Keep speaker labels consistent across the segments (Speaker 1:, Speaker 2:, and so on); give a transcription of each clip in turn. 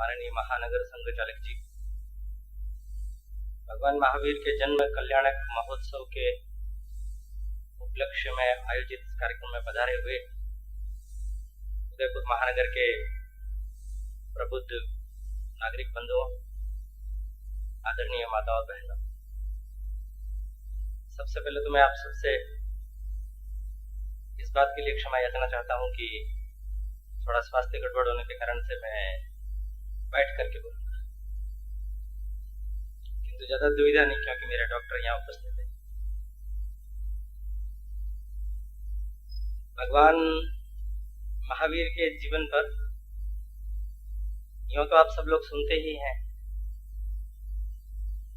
Speaker 1: माननीय महानगर संघ चालक जी, भगवान महावीर के जन्म कल्याणक महोत्सव के उपलक्ष्य में आयोजित कार्यक्रम में पधारे हुए उदयपुर महानगर के प्रबुद्ध नागरिक बंधुओं, आदरणीय माता और बहनों, सबसे पहले तो मैं आप सबसे इस बात के लिए क्षमा याचना चाहता हूं कि थोड़ा स्वास्थ्य गड़बड़ होने के कारण से मैं बैठ करके बोलूंगा, किंतु ज्यादा दुविधा नहीं क्योंकि मेरे डॉक्टर यहाँ उपस्थित है। भगवान महावीर के जीवन पर यूं तो आप सब लोग सुनते ही हैं।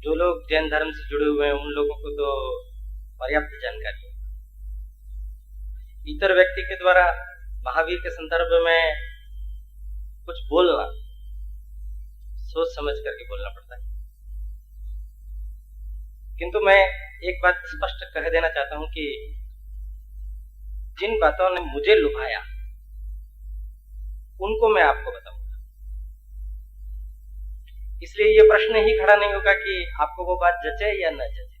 Speaker 1: जो लोग जैन धर्म से जुड़े हुए हैं उन लोगों को तो पर्याप्त जानकारी है। इतर व्यक्ति के द्वारा महावीर के संदर्भ में कुछ बोलना सोच समझ करके बोलना पड़ता है, किंतु मैं एक बात स्पष्ट कह देना चाहता हूं कि जिन बातों ने मुझे लुभाया उनको मैं आपको बताऊंगा। इसलिए ये प्रश्न ही खड़ा नहीं होगा कि आपको वो बात जचे या न जचे।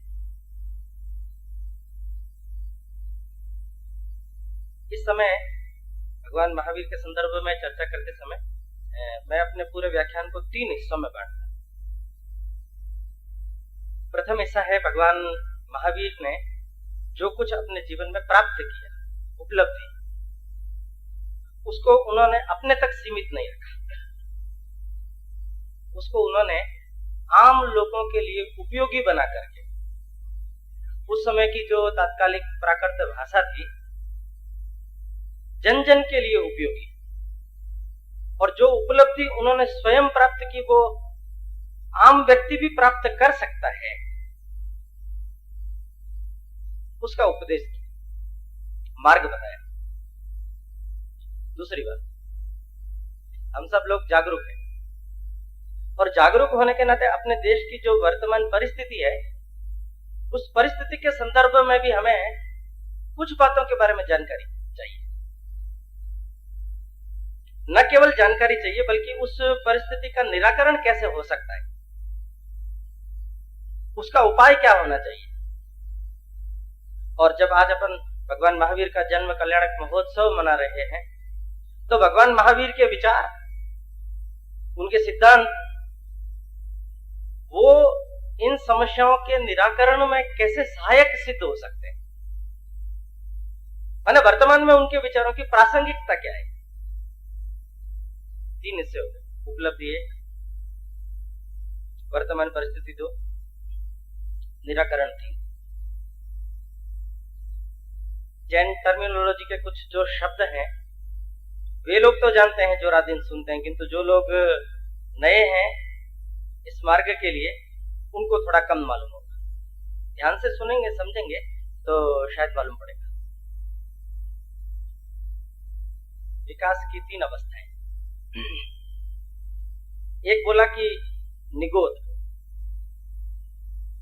Speaker 1: इस समय भगवान महावीर के संदर्भ में चर्चा करते समय मैं अपने पूरे व्याख्यान को 3 हिस्सों में बांटूंगा। प्रथम हिस्सा है भगवान महावीर ने जो कुछ अपने जीवन में प्राप्त किया, उपलब्धि, उसको उन्होंने अपने तक सीमित नहीं रखा, उसको उन्होंने आम लोगों के लिए उपयोगी बना करके उस समय की जो तात्कालिक प्राकृत भाषा थी, जन जन के लिए उपयोगी, और जो उपलब्धि उन्होंने स्वयं प्राप्त की वो आम व्यक्ति भी प्राप्त कर सकता है, उसका उपदेश किया, मार्ग बताया। दूसरी बात, हम सब लोग जागरूक हैं और जागरूक होने के नाते अपने देश की जो वर्तमान परिस्थिति है उस परिस्थिति के संदर्भ में भी हमें कुछ बातों के बारे में जानकारी चाहिए। न केवल जानकारी चाहिए बल्कि उस परिस्थिति का निराकरण कैसे हो सकता है, उसका उपाय क्या होना चाहिए। और जब आज अपन भगवान महावीर का जन्म कल्याणक महोत्सव मना रहे हैं तो भगवान महावीर के विचार, उनके सिद्धांत, वो इन समस्याओं के निराकरण में कैसे सहायक सिद्ध हो सकते हैं, माने वर्तमान में उनके विचारों की प्रासंगिकता क्या है। 3 हिस्से हो गए, उपलब्धि 1, वर्तमान परिस्थिति 2, निराकरण 3। जैन टर्मिनोलॉजी के कुछ जो शब्द हैं वे लोग तो जानते हैं जो रात दिन सुनते हैं, किंतु जो लोग नए हैं इस मार्ग के लिए उनको थोड़ा कम मालूम होगा। ध्यान से सुनेंगे समझेंगे तो शायद मालूम पड़ेगा। विकास की 3 अवस्थाएं, एक बोला कि निगोद,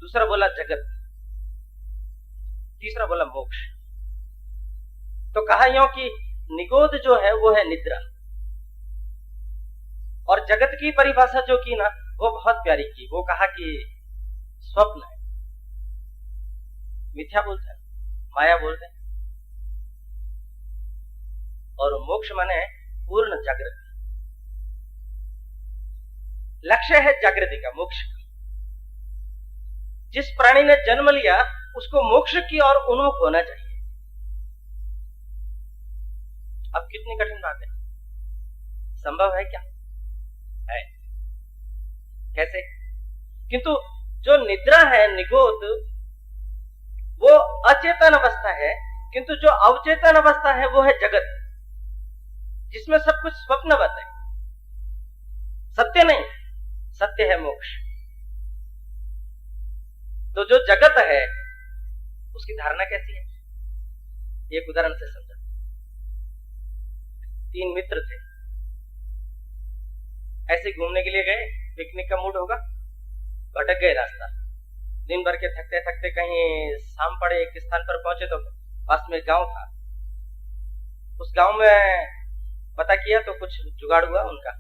Speaker 1: दूसरा बोला जगत, तीसरा बोला मोक्ष। तो कहा यूं कि निगोद जो है वो है निद्रा, और जगत की परिभाषा जो की ना वो बहुत प्यारी की, वो कहा कि स्वप्न है, मिथ्या बोलते हैं, माया बोलते हैं, और मोक्ष माने पूर्ण जागृति। लक्ष्य है जागृति का, मोक्ष का। जिस प्राणी ने जन्म लिया उसको मोक्ष की ओर उन्मुख होना चाहिए। अब कितनी कठिन बात है, संभव है क्या? है, कैसे? किंतु जो निद्रा है, निगोद, वो अचेतन अवस्था है, किंतु जो अवचेतन अवस्था है वो है जगत, जिसमें सब कुछ स्वप्नवत है, सत्य नहीं, सत्य है मोक्ष। तो जो जगत है उसकी धारणा कैसी है, एक उदाहरण से समझा। 3 मित्र थे, ऐसे घूमने के लिए गए, पिकनिक का मूड होगा, भटक गए रास्ता। दिन भर के थकते थकते कहीं शाम पड़े एक स्थान पर पहुंचे तो पास में एक गांव था। उस गांव में पता किया तो कुछ जुगाड़ हुआ उनका,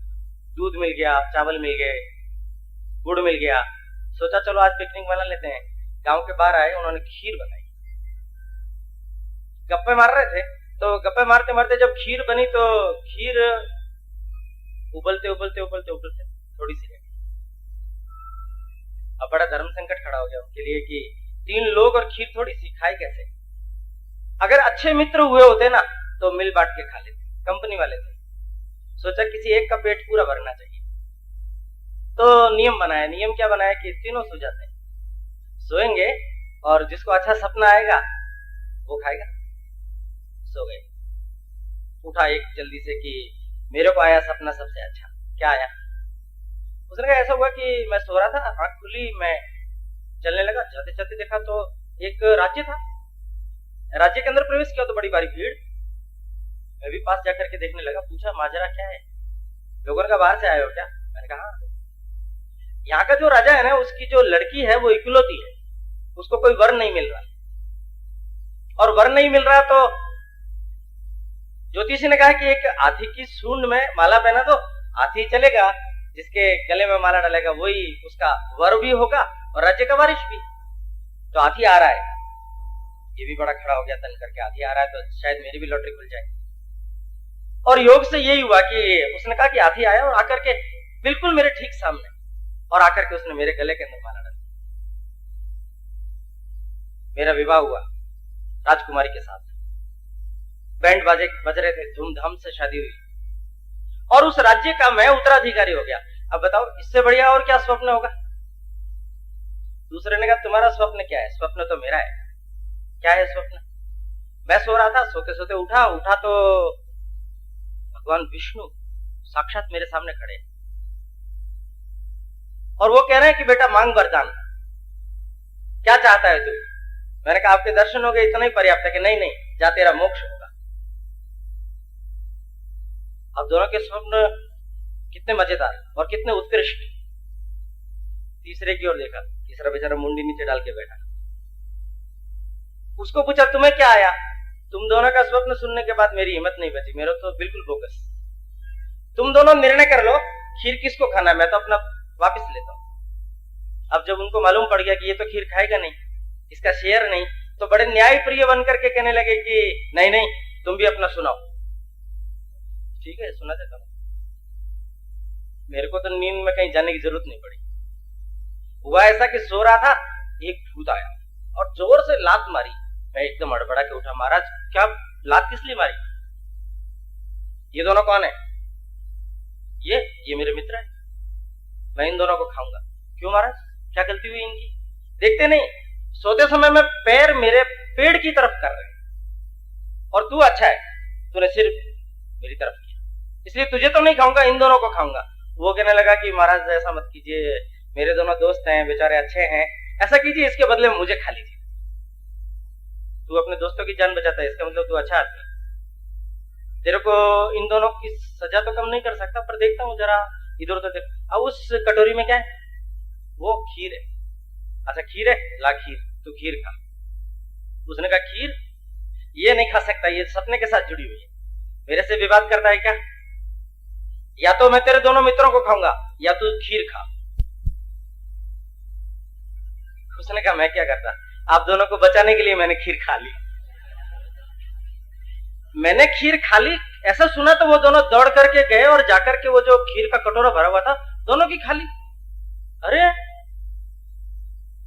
Speaker 1: दूध मिल गया, चावल मिल गए, गुड़ मिल गया। सोचा चलो आज पिकनिक मना लेते हैं। गांव के बाहर आए, उन्होंने खीर बनाई। गप्पे मार रहे थे, तो गप्पे मारते मारते जब खीर बनी तो खीर उबलते उबलते उबलते उबलते थोड़ी सी रह गई। अब बड़ा धर्म संकट खड़ा हो गया उनके लिए कि 3 लोग और खीर थोड़ी सी, खाए कैसे। अगर अच्छे मित्र हुए होते ना तो मिल बांट के खा लेते, कंपनी वाले थे। सोचा किसी एक का पेट पूरा भरना चाहिए, तो नियम बनाया। नियम क्या बनाया कि तीनों सो जाते हैं, सोएंगे और जिसको अच्छा सपना आएगा वो खाएगा। सो गए। उठा एक जल्दी से कि मेरे को आया सपना सबसे अच्छा। क्या आया? उसने कहा ऐसा हुआ कि मैं सो रहा था, आंख खुली, मैं चलने लगा, चलते चलते देखा तो एक राज्य था। राज्य के अंदर प्रवेश किया तो बड़ी भारी भीड़। मैं भी पास जाकर के देखने लगा, पूछा माजरा क्या है, लोगों का बाहर से आए हो क्या? मैंने कहा यहाँ का जो राजा है ना, उसकी जो लड़की है वो इकलौती है, उसको कोई वर नहीं मिल रहा, और वर नहीं मिल रहा तो ज्योतिषी ने कहा कि एक हाथी की सूंड में माला पहना दो, हाथी चलेगा, जिसके गले में माला डालेगा वही उसका वर भी होगा और राज्य का वारिस भी। तो हाथी आ रहा है, ये भी बड़ा खड़ा हो गया तन करके, हाथी आ रहा है तो शायद मेरी भी लॉटरी खुल जाए। और योग से यही हुआ कि उसने कहा कि हाथी आया और आकर के बिल्कुल मेरे ठीक सामने, और आकर के उसने मेरे गले के अंदर माला डाली। मेरा विवाह हुआ राजकुमारी के साथ, बैंड बाजे बज रहे थे, धूमधाम से शादी हुई, और उस राज्य का मैं उत्तराधिकारी हो गया। अब बताओ इससे बढ़िया और क्या स्वप्न होगा? दूसरे ने कहा तुम्हारा स्वप्न क्या है? स्वप्न तो मेरा है। क्या है स्वप्न? मैं सो रहा था, सोते सोते उठा तो भगवान विष्णु साक्षात मेरे सामने खड़े, और वो कह रहे हैं कि बेटा मांग वरदान, क्या चाहता है तू? मैंने कहा आपके दर्शन हो गए, इतना ही पर्याप्त है। कि नहीं नहीं, जा तेरा मोक्ष होगा। अब दोनों के स्वप्न कितने मजेदार और कितने उत्कृष्ट। तीसरे की ओर देखा, तीसरा बेचारा मुंडी नीचे डाल के बैठा। उसको पूछा तुम्हें क्या आया? तुम दोनों का स्वप्न सुनने के बाद मेरी हिम्मत नहीं बची, मेरा तो बिल्कुल बोगस। तुम दोनों निर्णय कर लो खीर किसको खाना है, मैं तो अपना वापस लेता हूं। अब जब उनको मालूम पड़ गया कि ये तो खीर खाएगा नहीं, इसका शेयर नहीं, तो बड़े न्याय प्रिय बनकर के कहने लगे कि नहीं नहीं, तुम भी अपना सुनाओ। ठीक है, सुना देता हूं। मेरे को तो नींद में कहीं जाने की जरूरत नहीं पड़ी। हुआ ऐसा कि सो रहा था, एक भूत आया और जोर से लात मारी। मैं एकदम हड़बड़ा के उठा, महाराज क्या लात किस लिए मारी? ये दोनों कौन है? ये मेरे मित्र है, मैं इन दोनों को खाऊंगा। क्यों महाराज, क्या गलती हुई इनकी? देखते नहीं, सोते समय में पैर मेरे पेड़ की तरफ कर रहे, और तू अच्छा है, तूने सिर्फ मेरी तरफ किया, इसलिए तुझे तो नहीं खाऊंगा, इन दोनों को खाऊंगा। वो कहने लगा कि महाराज ऐसा मत कीजिए, मेरे दोनों दोस्त हैं, बेचारे अच्छे हैं, ऐसा कीजिए इसके बदले में मुझे खा लीजिए। तू अपने दोस्तों की जान बचाता है, इसका मतलब तू अच्छा आदमी। तेरे को इन दोनों की सजा तो कम नहीं कर सकता, पर देखता हूँ जरा इधर उधर देख। अब उस कटोरी में क्या है? वो खीर है। अच्छा खीर है, ला खीर, तू खीर खा। उसने कहा खीर ये नहीं खा सकता, ये सपने के साथ जुड़ी हुई है, मेरे से विवाद करता है क्या? या तो मैं तेरे दोनों मित्रों को खाऊंगा या तू खीर खा। उसने कहा मैं क्या करता, आप दोनों को बचाने के लिए मैंने खीर खा ली। मैंने खीर खा ली ऐसा सुना तो वो दोनों दौड़ करके गए और जाकर के वो जो खीर का कटोरा भरा हुआ था दोनों की खा ली। अरे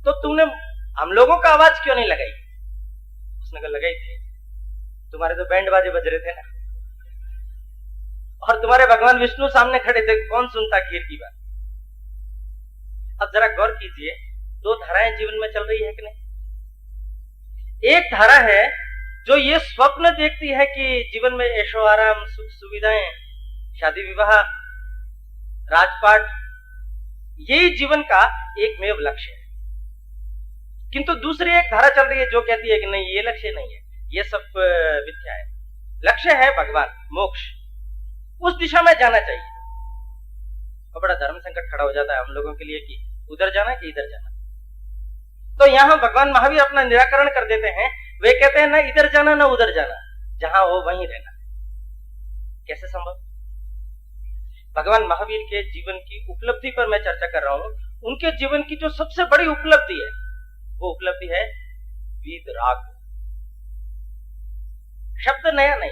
Speaker 1: तो तुमने हम लोगों का आवाज क्यों नहीं लगाई? उसने कहा लगाई थी, तुम्हारे तो बैंड बाजे बज रहे थे ना, और तुम्हारे भगवान विष्णु सामने खड़े थे, कौन सुनता खीर की बात? अब जरा गौर कीजिए, दो धाराएं जीवन में चल रही है कि नहीं? एक धारा है जो ये स्वप्न देखती है कि जीवन में ऐशो आराम, सुख सुविधाएं, शादी विवाह, राजपाट, यही जीवन का एकमेव लक्ष्य है। किंतु दूसरी एक धारा चल रही है जो कहती है कि नहीं, ये लक्ष्य नहीं है, ये सब मिथ्या है, लक्ष्य है भगवान, मोक्ष, उस दिशा में जाना चाहिए। और बड़ा धर्म संकट खड़ा हो जाता है हम लोगों के लिए कि उधर जाना कि इधर जाना। तो यहां भगवान महावीर अपना निराकरण कर देते हैं। वे कहते हैं ना इधर जाना ना उधर जाना, जहां हो वहीं रहना। कैसे संभव? भगवान महावीर के जीवन की उपलब्धि पर मैं चर्चा कर रहा हूं। उनके जीवन की जो सबसे बड़ी उपलब्धि है वो उपलब्धि है वीतराग। शब्द नया नहीं,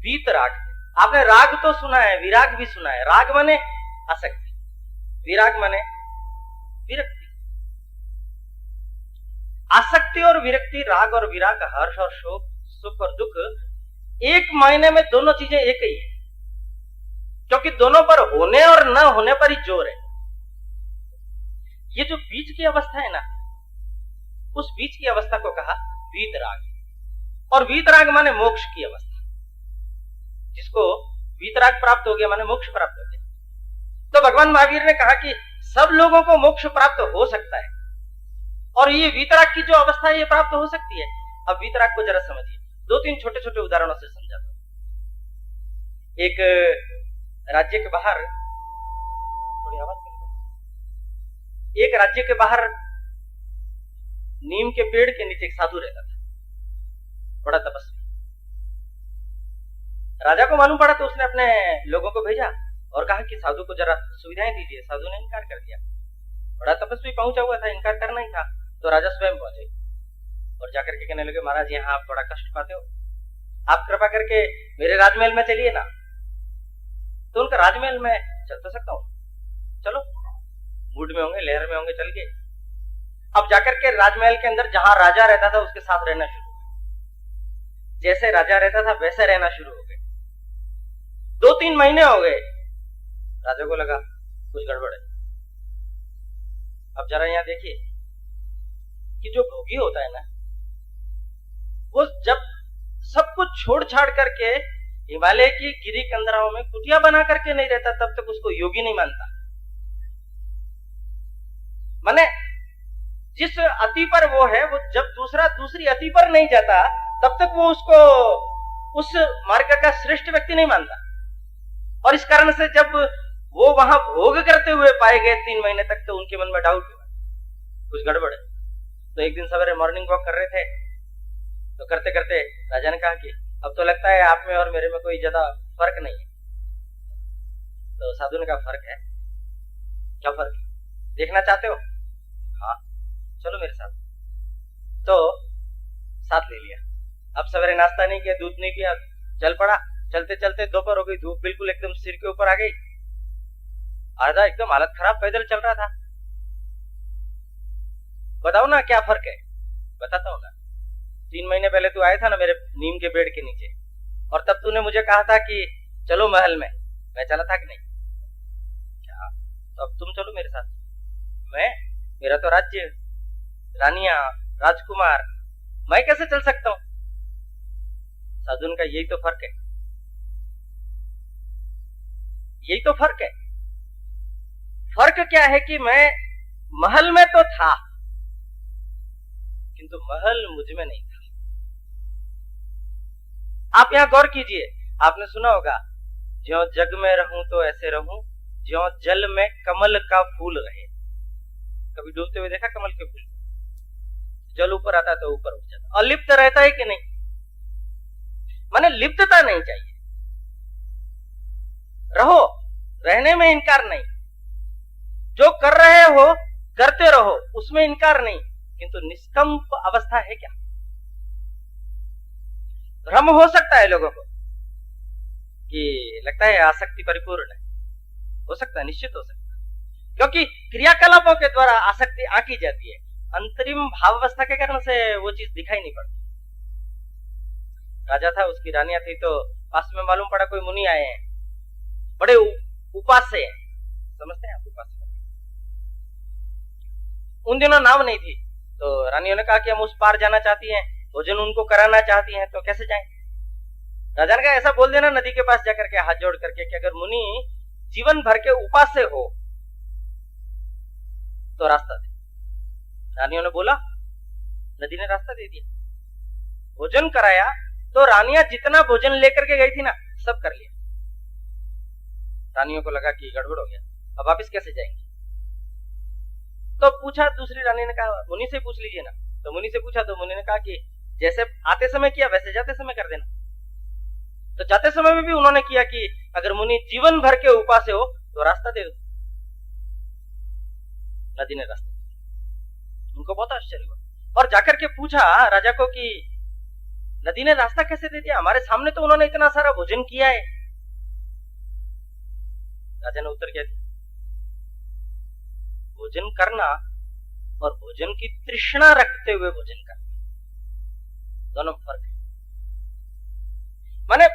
Speaker 1: वीतराग। आपने राग तो सुना है, विराग भी सुना है। राग माने आसक्ति, विराग माने विरक्ति। आसक्ति और विरक्ति, राग और विराग, हर्ष और शोक, सुख और दुख, एक मायने में दोनों चीजें एक ही है, क्योंकि दोनों पर होने और न होने पर ही जोर है। ये जो बीच की अवस्था है ना, उस बीच की अवस्था को कहा वीतराग। और वीतराग माने मोक्ष की अवस्था। जिसको वीतराग प्राप्त हो गया माने मोक्ष प्राप्त हो गया। तो भगवान महावीर ने कहा कि सब लोगों को मोक्ष प्राप्त हो सकता है, और ये वीतराग की जो अवस्था है ये प्राप्त हो सकती है। अब वीतराग को जरा समझिए, दो तीन छोटे छोटे उदाहरणों से समझाता हूं। एक राज्य के बाहर, थोड़ी आवाज कम है। एक राज्य के बाहर नीम के पेड़ के नीचे एक साधु रहता था, बड़ा तपस्वी। राजा को मालूम पड़ा तो उसने अपने लोगों को भेजा और कहा कि साधु को जरा सुविधाएं दीजिए। साधु ने इनकार कर दिया। बड़ा तपस्वी पहुंचा हुआ था, इनकार करना ही था। तो राजा स्वयं पहुंचे और जाकर के कहने लगे, महाराज यहाँ आप बड़ा कष्ट पाते हो, आप कृपा करके मेरे राजमहल में चलिए ना। तो उनका राजमहल में चल तो सकता हूं, चलो। मूड में होंगे, लहर में होंगे, चल गए। अब जाकर के राजमहल के अंदर जहां राजा रहता था उसके साथ रहना शुरू हो गए। जैसे राजा रहता था वैसे रहना शुरू हो गए। 2-3 महीने हो गए। राजा को लगा कुछ गड़बड़ है। अब जरा यहां देखिए कि जो भोगी होता है ना, वो जब सब कुछ छोड़ छाड़ करके हिमालय की गिरी कंदराओं में कुटिया बना करके नहीं रहता, तब तक उसको योगी नहीं मानता। माने जिस अति पर वो है, वो जब दूसरी अति पर नहीं जाता तब तक वो उसको उस मार्ग का श्रेष्ठ व्यक्ति नहीं मानता। और इस कारण से जब वो वहां भोग करते हुए पाए गए 3 महीने तक, तो उनके मन में डाउट हुआ कुछ गड़बड़ है। तो एक दिन सवेरे मॉर्निंग वॉक कर रहे थे, तो करते करते राजा ने कहा कि अब तो लगता है आप में और मेरे में कोई ज्यादा फर्क नहीं है। तो साधु ने कहा, फर्क है? क्या फर्क है? देखना चाहते हो? हाँ, चलो मेरे साथ। तो साथ ले लिया। अब सवेरे नाश्ता नहीं किया, दूध नहीं पिया, चल पड़ा। चलते चलते दोपहर हो गई, धूप बिल्कुल एकदम सिर के ऊपर आ गई। आधा एकदम हालत खराब, पैदल चल रहा था। बताओ ना क्या फर्क है? बताता हूं ना। 3 महीने पहले तू आया था ना मेरे नीम के पेड़ के नीचे, और तब तूने मुझे कहा था कि चलो महल में। मैं चला था कि नहीं? क्या? तो अब तुम चलो मेरे साथ। मेरा तो राज्य, रानियां, राजकुमार, मैं कैसे चल सकता हूं? साधु का यही तो फर्क है, यही तो फर्क है। फर्क क्या है कि मैं महल में तो था, किंतु महल मुझ में नहीं था। आप यहां गौर कीजिए, आपने सुना होगा, ज्यों जग में रहूं तो ऐसे रहूं, ज्यों जल में कमल का फूल रहे। कभी डूबते हुए देखा कमल के फूल? जल ऊपर आता है तो ऊपर उठ जाता, अलिप्त रहता है कि नहीं? माने लिप्तता नहीं चाहिए। रहो, रहने में इनकार नहीं। जो कर रहे हो करते रहो, उसमें इनकार नहीं, किंतु निष्कंप अवस्था है क्या? भ्रम हो सकता है लोगों को कि लगता है आसक्ति परिपूर्ण है, हो सकता है, निश्चित हो सकता है, क्योंकि क्रियाकलापों के द्वारा आसक्ति आंकी जाती है। अंतरिम भावावस्था के कारण से वो चीज दिखाई नहीं पड़ती। राजा था, उसकी रानियां थी, तो पास में मालूम पड़ा कोई मुनि आए हैं, बड़े उपास्य हैं, समझते हैं आप उपास्य? उन दिनों नाव नहीं थी, तो रानियों ने कहा कि हम उस पार जाना चाहती हैं, भोजन उनको कराना चाहती हैं, तो कैसे जाएं? राजा ने कहा ऐसा बोल देना नदी के पास जाकर के, हाथ जोड़ करके, कि अगर मुनि जीवन भर के उपास्य हो तो रास्ता दे। रानियों ने बोला, नदी ने रास्ता दे दिया, भोजन कराया। तो रानियां जितना भोजन लेकर के गई थी ना, सब कर लिया। रानियों को लगा कि गड़बड़ हो गया, अब वापिस कैसे जाएंगे? तो पूछा, दूसरी रानी ने कहा मुनि से पूछ लीजिए ना। तो मुनि से पूछा, तो मुनि ने कहा कि जैसे आते समय किया वैसे जाते समय कर देना। तो जाते समय में भी उन्होंने किया कि अगर मुनि जीवन भर के उपास्य हो तो रास्ता दे दो। नदी ने रास्ता दिया। उनको बहुत आश्चर्य हुआ और जाकर के पूछा राजा को कि नदी ने रास्ता कैसे दे दिया, हमारे सामने तो उन्होंने इतना सारा भोजन किया है। राजा ने उत्तर क्या दिया, भोजन करना और भोजन की तृष्णा रखते हुए भोजन करना दोनों फर्क है। माने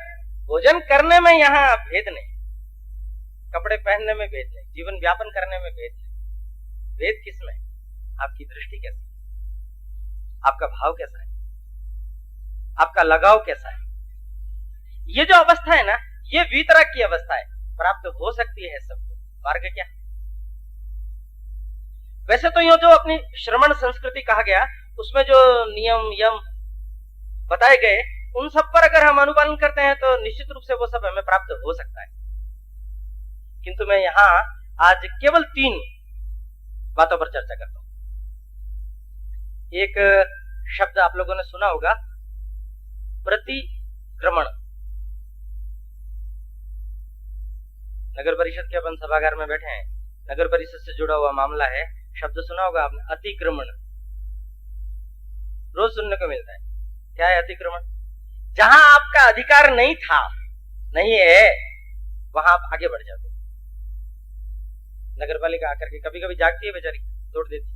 Speaker 1: भोजन करने में यहां भेद नहीं, कपड़े पहनने में भेद नहीं, जीवन व्यापन करने में भेद नहीं। भेद किसमें? आपकी दृष्टि कैसी है, आपका भाव कैसा है, आपका लगाव कैसा है। ये जो अवस्था है ना, ये वीतराग की अवस्था है, प्राप्त हो सकती है सबको। मार्ग क्या? वैसे तो यो जो अपनी श्रमण संस्कृति कहा गया, उसमें जो नियम यम बताए गए, उन सब पर अगर हम अनुपालन करते हैं तो निश्चित रूप से वो सब हमें प्राप्त हो सकता है। किंतु मैं यहां आज केवल 3 बातों पर चर्चा करता हूं। एक शब्द आप लोगों ने सुना होगा, प्रतिक्रमण। नगर परिषद के अपन सभागार में बैठे हैं, नगर परिषद से जुड़ा हुआ मामला है, शब्द सुना होगा आपने, अतिक्रमण। रोज सुनने को मिलता है। क्या है अतिक्रमण? जहां आपका अधिकार नहीं था, नहीं है, वहां आप आगे बढ़ जाते। नगर पालिका आकर के कभी कभी जागती है बेचारी, तोड़ देती।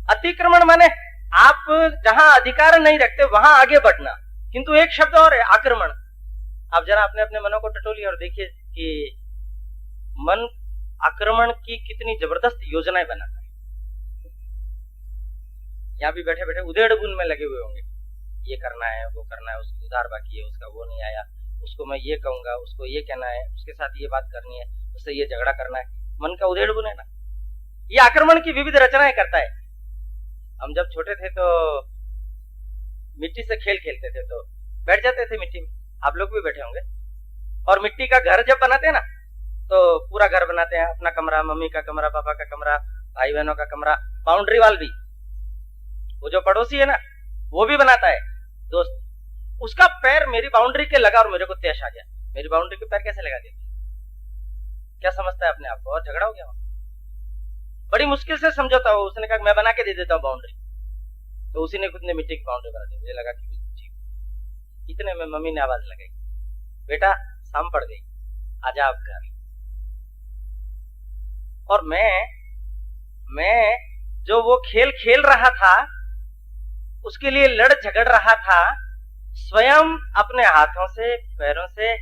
Speaker 1: अतिक्रमण माने आप जहां अधिकार नहीं रखते वहां आगे बढ़ना। किंतु एक शब्द और है, आक्रमण। आप जरा अपने अपने मनों को टटोलिए और देखिए कि मन आक्रमण की कितनी जबरदस्त योजनाएं बनाता है। यहां भी बैठे बैठे उधेड़ बुन में लगे हुए होंगे, ये करना है, वो करना है, उसको उधार बाकी है, उसका वो नहीं आया, उसको मैं ये कहूंगा, उसको ये कहना है, उसके साथ ये बात करनी है, उससे ये झगड़ा करना है। मन का उधेड़ बुन है ना, ये आक्रमण की विविध रचनाएं करता है। हम जब छोटे थे तो मिट्टी से खेल खेलते थे, तो बैठ जाते थे मिट्टी में। आप लोग भी बैठे होंगे। और मिट्टी का घर जब बनाते हैं ना, तो पूरा घर बनाते हैं, अपना कमरा, मम्मी का कमरा, पापा का कमरा, भाई बहनों का कमरा, बाउंड्री वाल भी। वो जो पड़ोसी है ना, वो भी बनाता है दोस्त, उसका पैर मेरी बाउंड्री के लगा और मेरे को तैश आ गया। मेरी बाउंड्री के पैर कैसे लगा दिया? क्या समझता है अपने आप को? और झगड़ा हो गया। बड़ी मुश्किल से समझौता हो, उसने कहा मैं बना के दे देता हूँ बाउंड्री, तो उसी ने खुद ने मिट्टी की बाउंड्री बना दी। मुझे लगा कि ठीक। इतने में मम्मी ने आवाज लगाई, बेटा शाम पड़ गई, आजा आप घर। और मैं जो वो खेल खेल रहा था, उसके लिए लड़ झगड़ रहा था, स्वयं अपने हाथों से पैरों से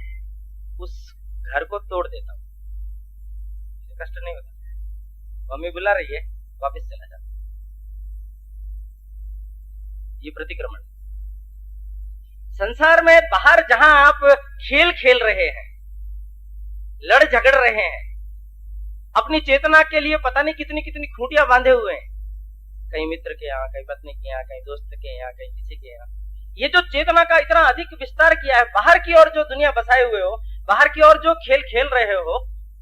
Speaker 1: उस घर को तोड़ देता हूं। कष्ट नहीं होता। मम्मी बुला रही है, वापस चला जाता। ये प्रतिक्रमण। संसार में बाहर जहां आप खेल खेल रहे हैं, लड़ झगड़ रहे हैं, अपनी चेतना के लिए पता नहीं कितनी कितनी खूंटियां बांधे हुए हैं, कहीं मित्र के यहाँ, कहीं पत्नी के यहाँ, कहीं दोस्त के यहाँ, कहीं किसी के यहाँ। ये जो चेतना का इतना अधिक विस्तार किया है, बाहर की ओर जो दुनिया बसाए हुए हो, बाहर की ओर जो खेल खेल रहे हो,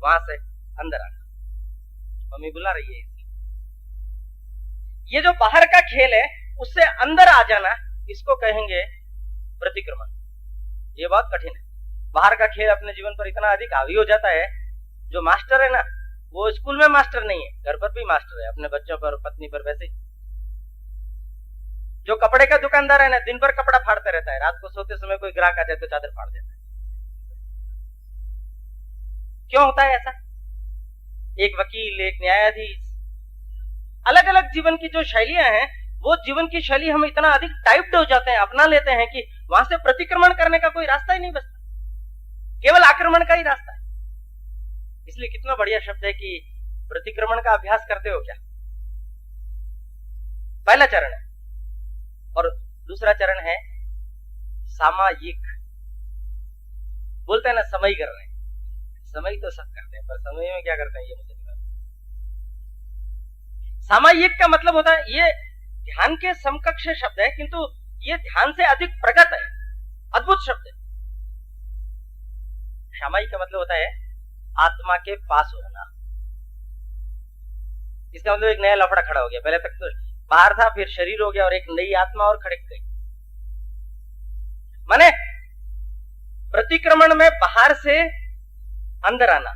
Speaker 1: वहां से अंदर आना। मम्मी बुला रही है। ये जो बाहर का खेल है, उससे अंदर आ जाना, इसको कहेंगे प्रतिक्रमण। ये बहुत कठिन है। बाहर का खेल अपने जीवन पर इतना अधिक हावी हो जाता है, जो मास्टर है ना, वो स्कूल में मास्टर नहीं है, घर पर भी मास्टर है, अपने बच्चों पर, पत्नी पर। वैसे जो कपड़े का दुकानदार है ना, दिन भर कपड़ा फाड़ते रहता है, रात को सोते समय कोई ग्राहक आ जाए तो चादर फाड़ देता है। क्यों होता है ऐसा? एक वकील, एक न्यायाधीश, अलग अलग जीवन की जो शैलियां हैं, वो जीवन की शैली हम इतना अधिक टाइप्ड हो जाते हैं, अपना लेते हैं कि वहां से प्रतिक्रमण करने का कोई रास्ता ही नहीं बचता, केवल आक्रमण का ही रास्ता है। इसलिए कितना बढ़िया शब्द है कि प्रतिक्रमण का अभ्यास करते हो क्या? पहला चरण है। और दूसरा चरण है सामायिक। बोलते हैं ना समय कर रहे हैं, समय तो सब करते हैं, पर समय में क्या करते हैं ये मुझे नहीं पता। सामायिक का मतलब होता है, ये ध्यान के समकक्ष शब्द है, किंतु ये ध्यान से अधिक प्रगत है, अद्भुत शब्द है। सामायिक का मतलब होता है आत्मा के पास होना। इसका मतलब एक नया लफड़ा खड़ा हो गया। पहले तक तो बाहर था, फिर शरीर हो गया और एक नई आत्मा और खड़क गई। माने प्रतिक्रमण में बाहर से अंदर आना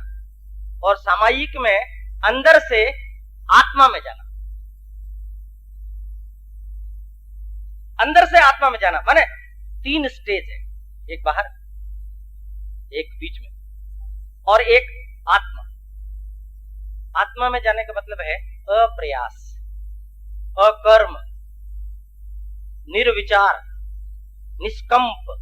Speaker 1: और सामायिक में अंदर से आत्मा में जाना। अंदर से आत्मा में जाना माने 3 स्टेज है, एक बाहर, एक बीच में और एक आत्मा। आत्मा में जाने का मतलब है अप्रयास, अकर्म, निर्विचार, निष्कंप।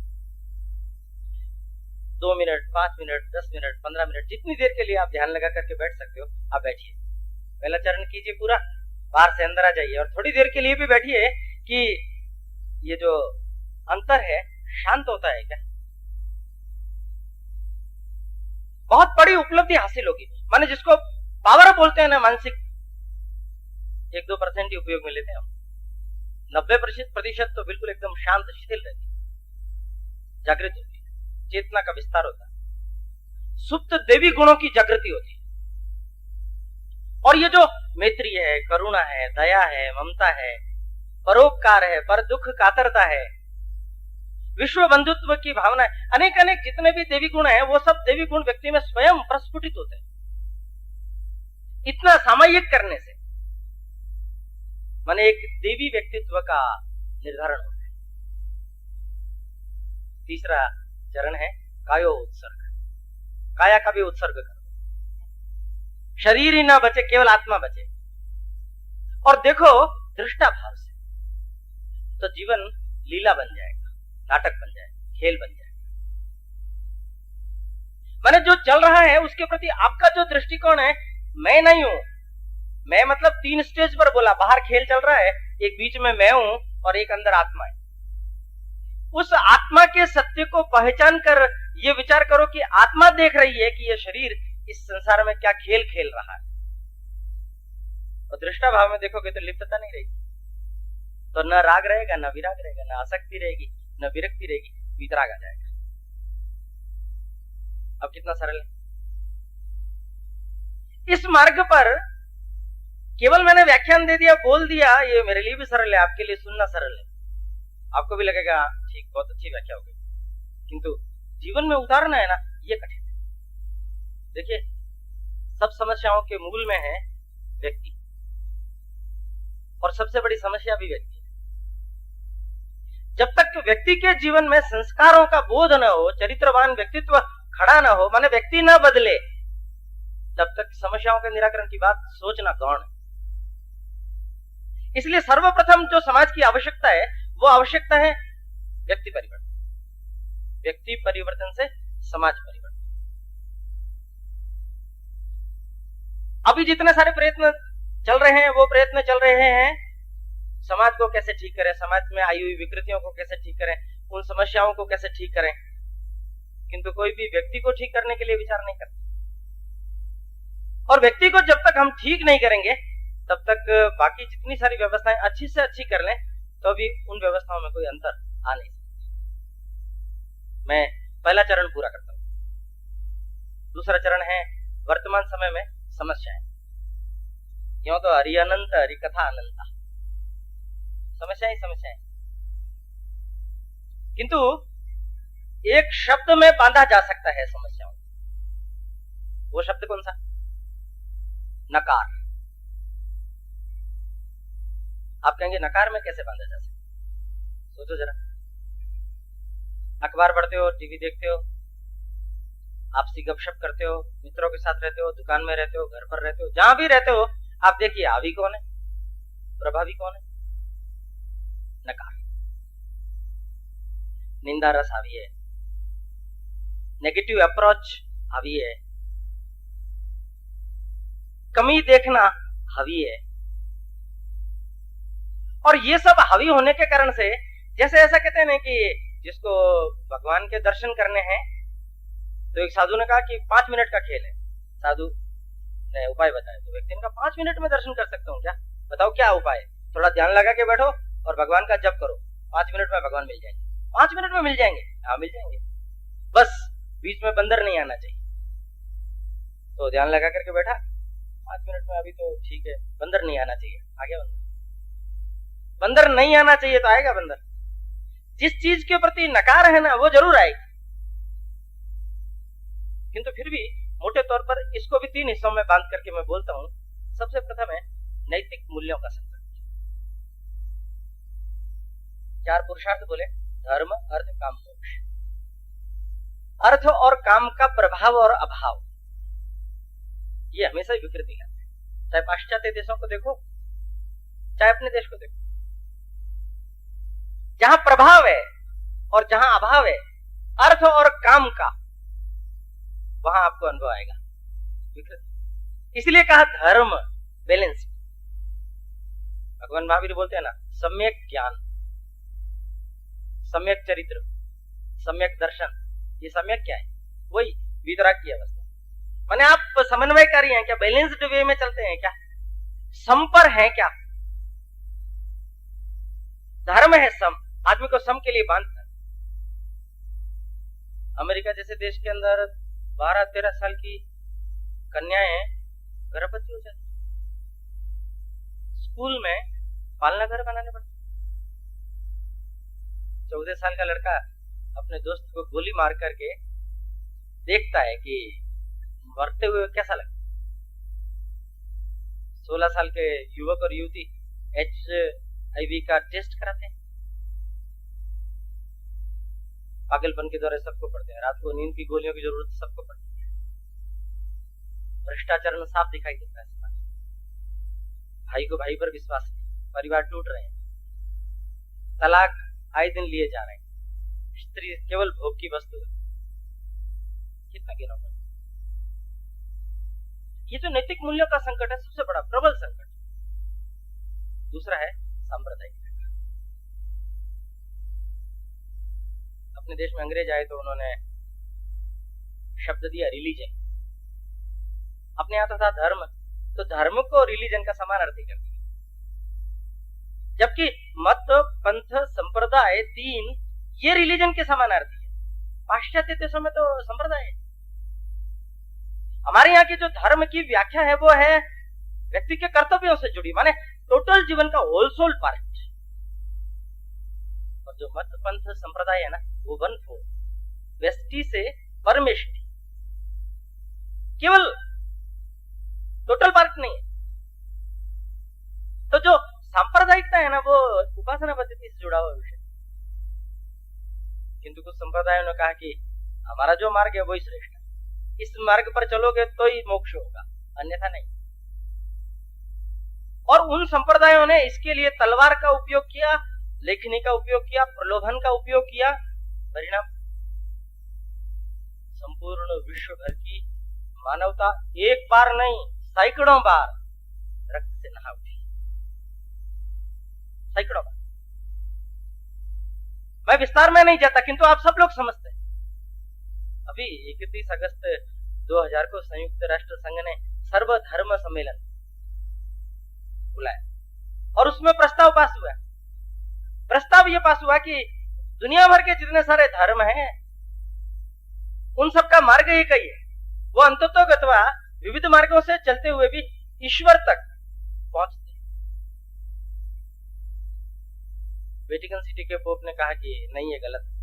Speaker 1: 2 मिनट, 5 मिनट, 10 मिनट, 15 मिनट, जितनी देर के लिए आप ध्यान लगा करके बैठ सकते हो आप बैठिए। पहला चरण कीजिए पूरा, बाहर से अंदर आ जाइए और थोड़ी देर के लिए भी बैठिए कि ये जो अंतर है शांत होता है क्या। बहुत बड़ी उपलब्धि हासिल होगी। माने जिसको पावर बोलते हैं ना, मानसिक 1-2% ही उपयोग में लेते हैं हम। 90% तो बिल्कुल एकदम शांत शिथिल रहती, जागृत होती है, चेतना का विस्तार होता है, सुप्त देवी गुणों की जागृति होती है। और ये जो मैत्री है, करुणा है, दया है, ममता है, परोपकार है, पर दुख कातरता है, विश्व बंधुत्व की भावना है, अनेक अनेक जितने भी देवी गुण है वो सब देवी गुण व्यक्ति में स्वयं प्रस्फुटित होते हैं इतना सामायिक करने से। माने एक देवी व्यक्तित्व का निर्धारण होता है। तीसरा चरण है कायो उत्सर्ग। काया का भी उत्सर्ग करो, शरीर ही ना बचे, केवल आत्मा बचे। और देखो दृष्टा भाव से तो जीवन लीला बन जाएगा, नाटक बन जाएगा, खेल बन जाएगा। माने जो चल रहा है उसके प्रति आपका जो दृष्टिकोण है, मैं नहीं हूं, मैं मतलब 3 स्टेज पर बोला, बाहर खेल चल रहा है, एक बीच में मैं हूं और एक अंदर आत्मा है। उस आत्मा के सत्य को पहचान कर ये विचार करो कि आत्मा देख रही है कि ये शरीर इस संसार में क्या खेल खेल रहा है। और दृष्टा भाव में देखोगे तो लिप्तता नहीं रहेगी, तो न राग रहेगा, न विराग रहेगा, न आसक्ति रहेगी, न विरक्ति रहेगी, वितराग आ जाएगा। अब कितना सरल है। इस मार्ग पर केवल मैंने व्याख्यान दे दिया, बोल दिया, ये मेरे लिए भी सरल है, आपके लिए सुनना सरल है, आपको भी लगेगा ठीक, बहुत अच्छी व्याख्या हो गई, किंतु जीवन में उतारना है ना, ये कठिन है। देखिए सब समस्याओं के मूल में है व्यक्ति, और सबसे बड़ी समस्या भी व्यक्ति है। जब तक व्यक्ति के जीवन में संस्कारों का बोध न हो, चरित्रवान व्यक्तित्व खड़ा न हो, माने व्यक्ति न बदले, तब तक समस्याओं के निराकरण की बात सोचना गौण है। इसलिए सर्वप्रथम जो समाज की आवश्यकता है वो आवश्यकता है व्यक्ति परिवर्तन। व्यक्ति परिवर्तन से समाज परिवर्तन। अभी जितने सारे प्रयत्न चल रहे हैं वो प्रयत्न चल रहे हैं समाज को कैसे ठीक करें, समाज में आई हुई विकृतियों को कैसे ठीक करें, उन समस्याओं को कैसे ठीक करें, किंतु कोई भी व्यक्ति को ठीक करने के लिए विचार नहीं करता। और व्यक्ति को जब तक हम ठीक नहीं करेंगे तब तक बाकी जितनी सारी व्यवस्थाएं अच्छी से अच्छी कर लें तो भी उन व्यवस्थाओं में कोई अंतर आ नहीं सकता। मैं पहला चरण पूरा करता हूं। दूसरा चरण है वर्तमान समय में समस्याएं। क्यों तो हरि अनंत, हरि कथा अनंता, समस्या ही समस्या है। किंतु एक शब्द में बांधा जा सकता है समस्याओं। वो शब्द कौन सा? नकार। आप कहेंगे नकार में कैसे बांधा जा सकता? सोचो जरा। अखबार पढ़ते हो, टीवी देखते हो, आपसी गपशप करते हो, मित्रों के साथ रहते हो, दुकान में रहते हो, घर पर रहते हो, जहां भी रहते हो, आप देखिए हावी कौन है, प्रभावी कौन है? नकार। निंदा रस हावी है, नेगेटिव अप्रोच हावी है, कमी देखना हावी है। और ये सब हावी होने के कारण से, जैसे ऐसा कहते हैं ना कि जिसको भगवान के दर्शन करने हैं, तो एक साधु ने कहा कि 5 मिनट का खेल है। साधु ने उपाय बताया, तो व्यक्ति ने कहा 5 मिनट में दर्शन कर सकता हूँ क्या? बताओ क्या उपाय है? थोड़ा ध्यान लगा के बैठो और भगवान का जप करो, 5 मिनट में भगवान मिल जाएंगे। 5 मिनट में मिल जाएंगे? हाँ मिल जाएंगे, बस बीच में बंदर नहीं आना चाहिए। तो ध्यान लगा करके बैठा, 5 मिनट में अभी तो ठीक है, बंदर नहीं आना चाहिए, आ गया बंदर। बंदर नहीं आना चाहिए तो आएगा बंदर। जिस चीज के प्रति नकार है ना वो जरूर आएगी। किंतु फिर भी मोटे तौर पर इसको भी 3 हिस्सों में बांध करके मैं बोलता हूं। सबसे प्रथम है नैतिक मूल्यों का संकट। 4 पुरुषार्थ बोले, धर्म, अर्थ, काम, मोक्ष। अर्थ और काम का प्रभाव और अभाव ये हमेशा ही विकृति है, चाहे पाश्चात्य देशों को देखो चाहे अपने देश को देखो। जहां प्रभाव है और जहां अभाव है अर्थ और काम का, वहां आपको अनुभव आएगा विकृति। इसलिए कहा धर्म बैलेंस। भगवान महावीर बोलते हैं ना, सम्यक ज्ञान, सम्यक चरित्र, सम्यक दर्शन। ये सम्यक क्या है? वही वितराग की अवस्था। माने आप समन्वयकारी हैं क्या? बैलेंस्ड वे में चलते हैं क्या? सम पर हैं क्या? धर्म है सम, आदमी को सम के लिए बांधता है। अमेरिका जैसे देश के अंदर 12-13 साल की कन्याएं गर्भवती हो जाती, स्कूल में पालना घर बनाने पड़ते। 14 साल का लड़का अपने दोस्त को गोली मार करके देखता है कि मरते हुए कैसा लगता। 16 साल के युवक और युवती HIV का टेस्ट कराते हैं। पागलपन के दौरे सबको पड़ते हैं, रात को नींद की गोलियों की जरूरत सबको पड़ती है। भ्रष्टाचार में साफ दिखाई देता है। भाई को भाई पर विश्वास नहीं, परिवार टूट रहे हैं, तलाक आए दिन लिए जा रहे हैं, स्त्री केवल भोग की वस्तु है। कितना गिना होगा। ये जो नैतिक मूल्यों का संकट है, सबसे बड़ा प्रबल संकट। दूसरा है सांप्रदायिक। अपने देश में अंग्रेज आए तो उन्होंने शब्द दिया रिलीजन। अपने यहां तो था धर्म, तो धर्म को रिलीजन का समान अर्थ कर दिया। जबकि मत, पंथ, संप्रदाय 3 ये रिलीजन के समान अर्थ है। पाश्चात्य देशों में तो संप्रदाय है। हमारे यहाँ की जो धर्म की व्याख्या है वो है व्यक्ति के कर्तव्यों से जुड़ी, माने टोटल जीवन का होल सोल पार्ट। और जो मत, पंथ, संप्रदाय है ना, वो 1/4 व्यष्टि से परमेष्टि, केवल टोटल पार्ट नहीं है। तो जो सांप्रदायिकता है ना, वो उपासना पद्धति से जुड़ा हुआ विषय। किंतु कुछ संप्रदायों ने कहा कि हमारा जो मार्ग है वही श्रेष्ठ है, इस मार्ग पर चलोगे तो ही मोक्ष होगा, अन्यथा नहीं। और उन संप्रदायों ने इसके लिए तलवार का उपयोग किया, लेखनी का उपयोग किया, प्रलोभन का उपयोग किया। परिणाम संपूर्ण विश्व भर की मानवता एक बार नहीं सैकड़ों बार रक्त से नहा उठी, सैकड़ों बार। मैं विस्तार में नहीं जाता, किंतु आप सब लोग समझते हैं। अभी 31 अगस्त 2000 को संयुक्त राष्ट्र संघ ने सर्वधर्म सम्मेलन बुलाया और उसमें प्रस्ताव पास हुआ। प्रस्ताव यह पास हुआ कि दुनिया भर के जितने सारे धर्म हैं उन सबका मार्ग एक ही है। वो अंततोगत्वा विविध मार्गों से चलते हुए भी ईश्वर तक पहुंचते। वेटिकन सिटी के पोप ने कहा कि नहीं, ये गलत है।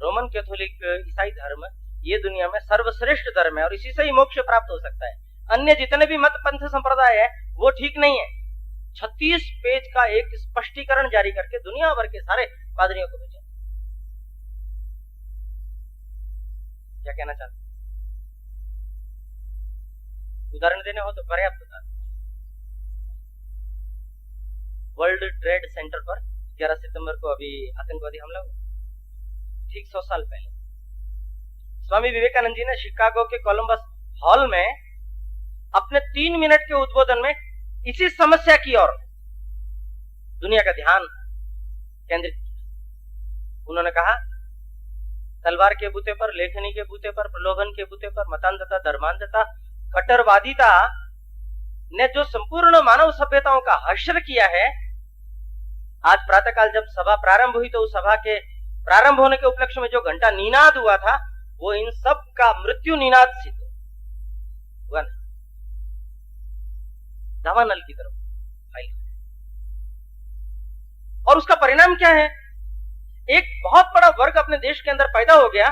Speaker 1: रोमन कैथोलिक ईसाई धर्म ये दुनिया में सर्वश्रेष्ठ धर्म है और इसी से ही मोक्ष प्राप्त हो सकता है। अन्य जितने भी मत, पंथ, संप्रदाय है वो ठीक नहीं है। 36 पेज का एक स्पष्टीकरण जारी करके दुनिया भर के सारे पादरियों को भेजा। क्या कहना चाहते? उदाहरण देने हो तो पर्याप्त उदाहरण। वर्ल्ड ट्रेड सेंटर पर 11 सितंबर को अभी आतंकवादी हमला हुआ, ठीक 100 साल पहले। स्वामी विवेकानंद जी ने शिकागो के कोलंबस हॉल में अपने 3 मिनट के उद्बोधन में इसी समस्या की ओर दुनिया का ध्यान केंद्रित किया। उन्होंने कहा, तलवार के बूते पर, लेखनी के बूते पर, प्रलोभन के बूते पर, मतांधता, धर्मांधता, कट्टरवादिता ने जो संपूर्ण मानव सभ्यताओं का हश्र किया है। आज प्रातःकाल जब सभा प्रारंभ हुई तो उस सभा के प्रारंभ होने के उपलक्ष्य में जो घंटा निनाद हुआ था वो इन सब का मृत्यु निनाद सिद्ध हुआ। दावानल की तरफ और उसका परिणाम क्या है? एक बहुत बड़ा वर्ग अपने देश के अंदर पैदा हो गया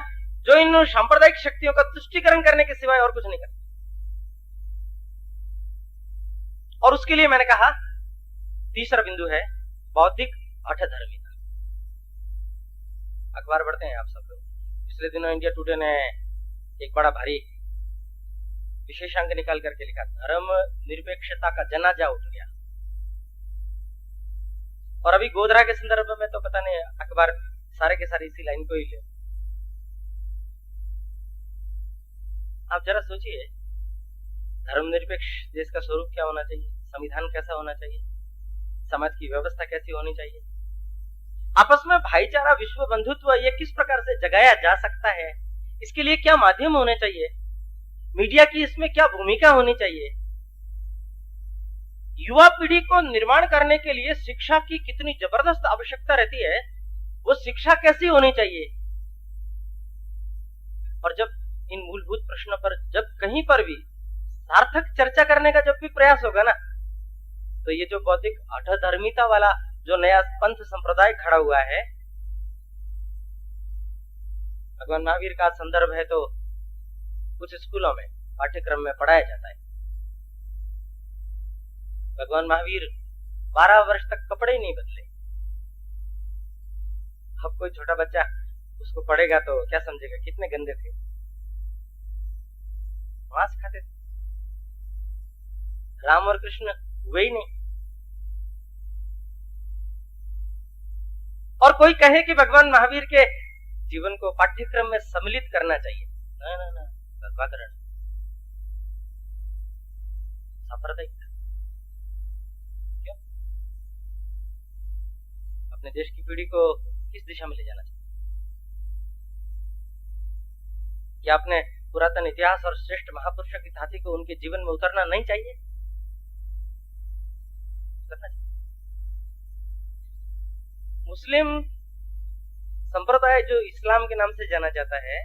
Speaker 1: जो इन सांप्रदायिक शक्तियों का तुष्टीकरण करने के सिवाय और कुछ नहीं करते। और उसके लिए मैंने कहा तीसरा बिंदु है बौद्धिक हठधर्मिता। अखबार पढ़ते हैं आप सब लोग, पिछले दिनों इंडिया टुडे ने एक बड़ा भारी विशेषांक निकाल करके लिखा, धर्म निरपेक्षता का जनाजा उठ गया। और अभी गोधरा के संदर्भ में तो पता नहीं अखबार सारे के सारे इसी लाइन को ही ले। आप जरा सोचिए, धर्मनिरपेक्ष देश का स्वरूप क्या होना चाहिए, संविधान कैसा होना चाहिए, समाज की व्यवस्था कैसी होनी चाहिए, आपस में भाईचारा विश्व बंधुत्व ये किस प्रकार से जगाया जा सकता है, इसके लिए क्या माध्यम होने चाहिए, मीडिया की इसमें क्या भूमिका होनी चाहिए, युवा पीढ़ी को निर्माण करने के लिए शिक्षा की कितनी जबरदस्त आवश्यकता रहती है, वो शिक्षा कैसी होनी चाहिए। और जब इन मूलभूत प्रश्नों पर जब कहीं पर भी सार्थक चर्चा करने का जब भी प्रयास होगा ना, तो ये जो बौद्धिक हठधर्मिता वाला जो नया पंथ संप्रदाय खड़ा हुआ है, भगवान महावीर का संदर्भ है तो कुछ स्कूलों में पाठ्यक्रम में पढ़ाया जाता है। भगवान महावीर 12 वर्ष तक कपड़े ही नहीं बदले। अब कोई छोटा बच्चा उसको पढ़ेगा तो क्या समझेगा, कितने गंदे थे, मांस खाते थे। राम और कृष्ण हुए ही नहीं। और कोई कहे कि भगवान महावीर के जीवन को पाठ्यक्रम में सम्मिलित करना चाहिए, ना ना ना, भगवान सांप्रदायिक। क्यों? अपने देश की पीढ़ी को किस दिशा में ले जाना चाहिए? क्या अपने पुरातन इतिहास और श्रेष्ठ महापुरुषों की धाती को उनके जीवन में उतरना नहीं चाहिए? करना चाहिए। मुस्लिम संप्रदाय जो इस्लाम के नाम से जाना जाता है,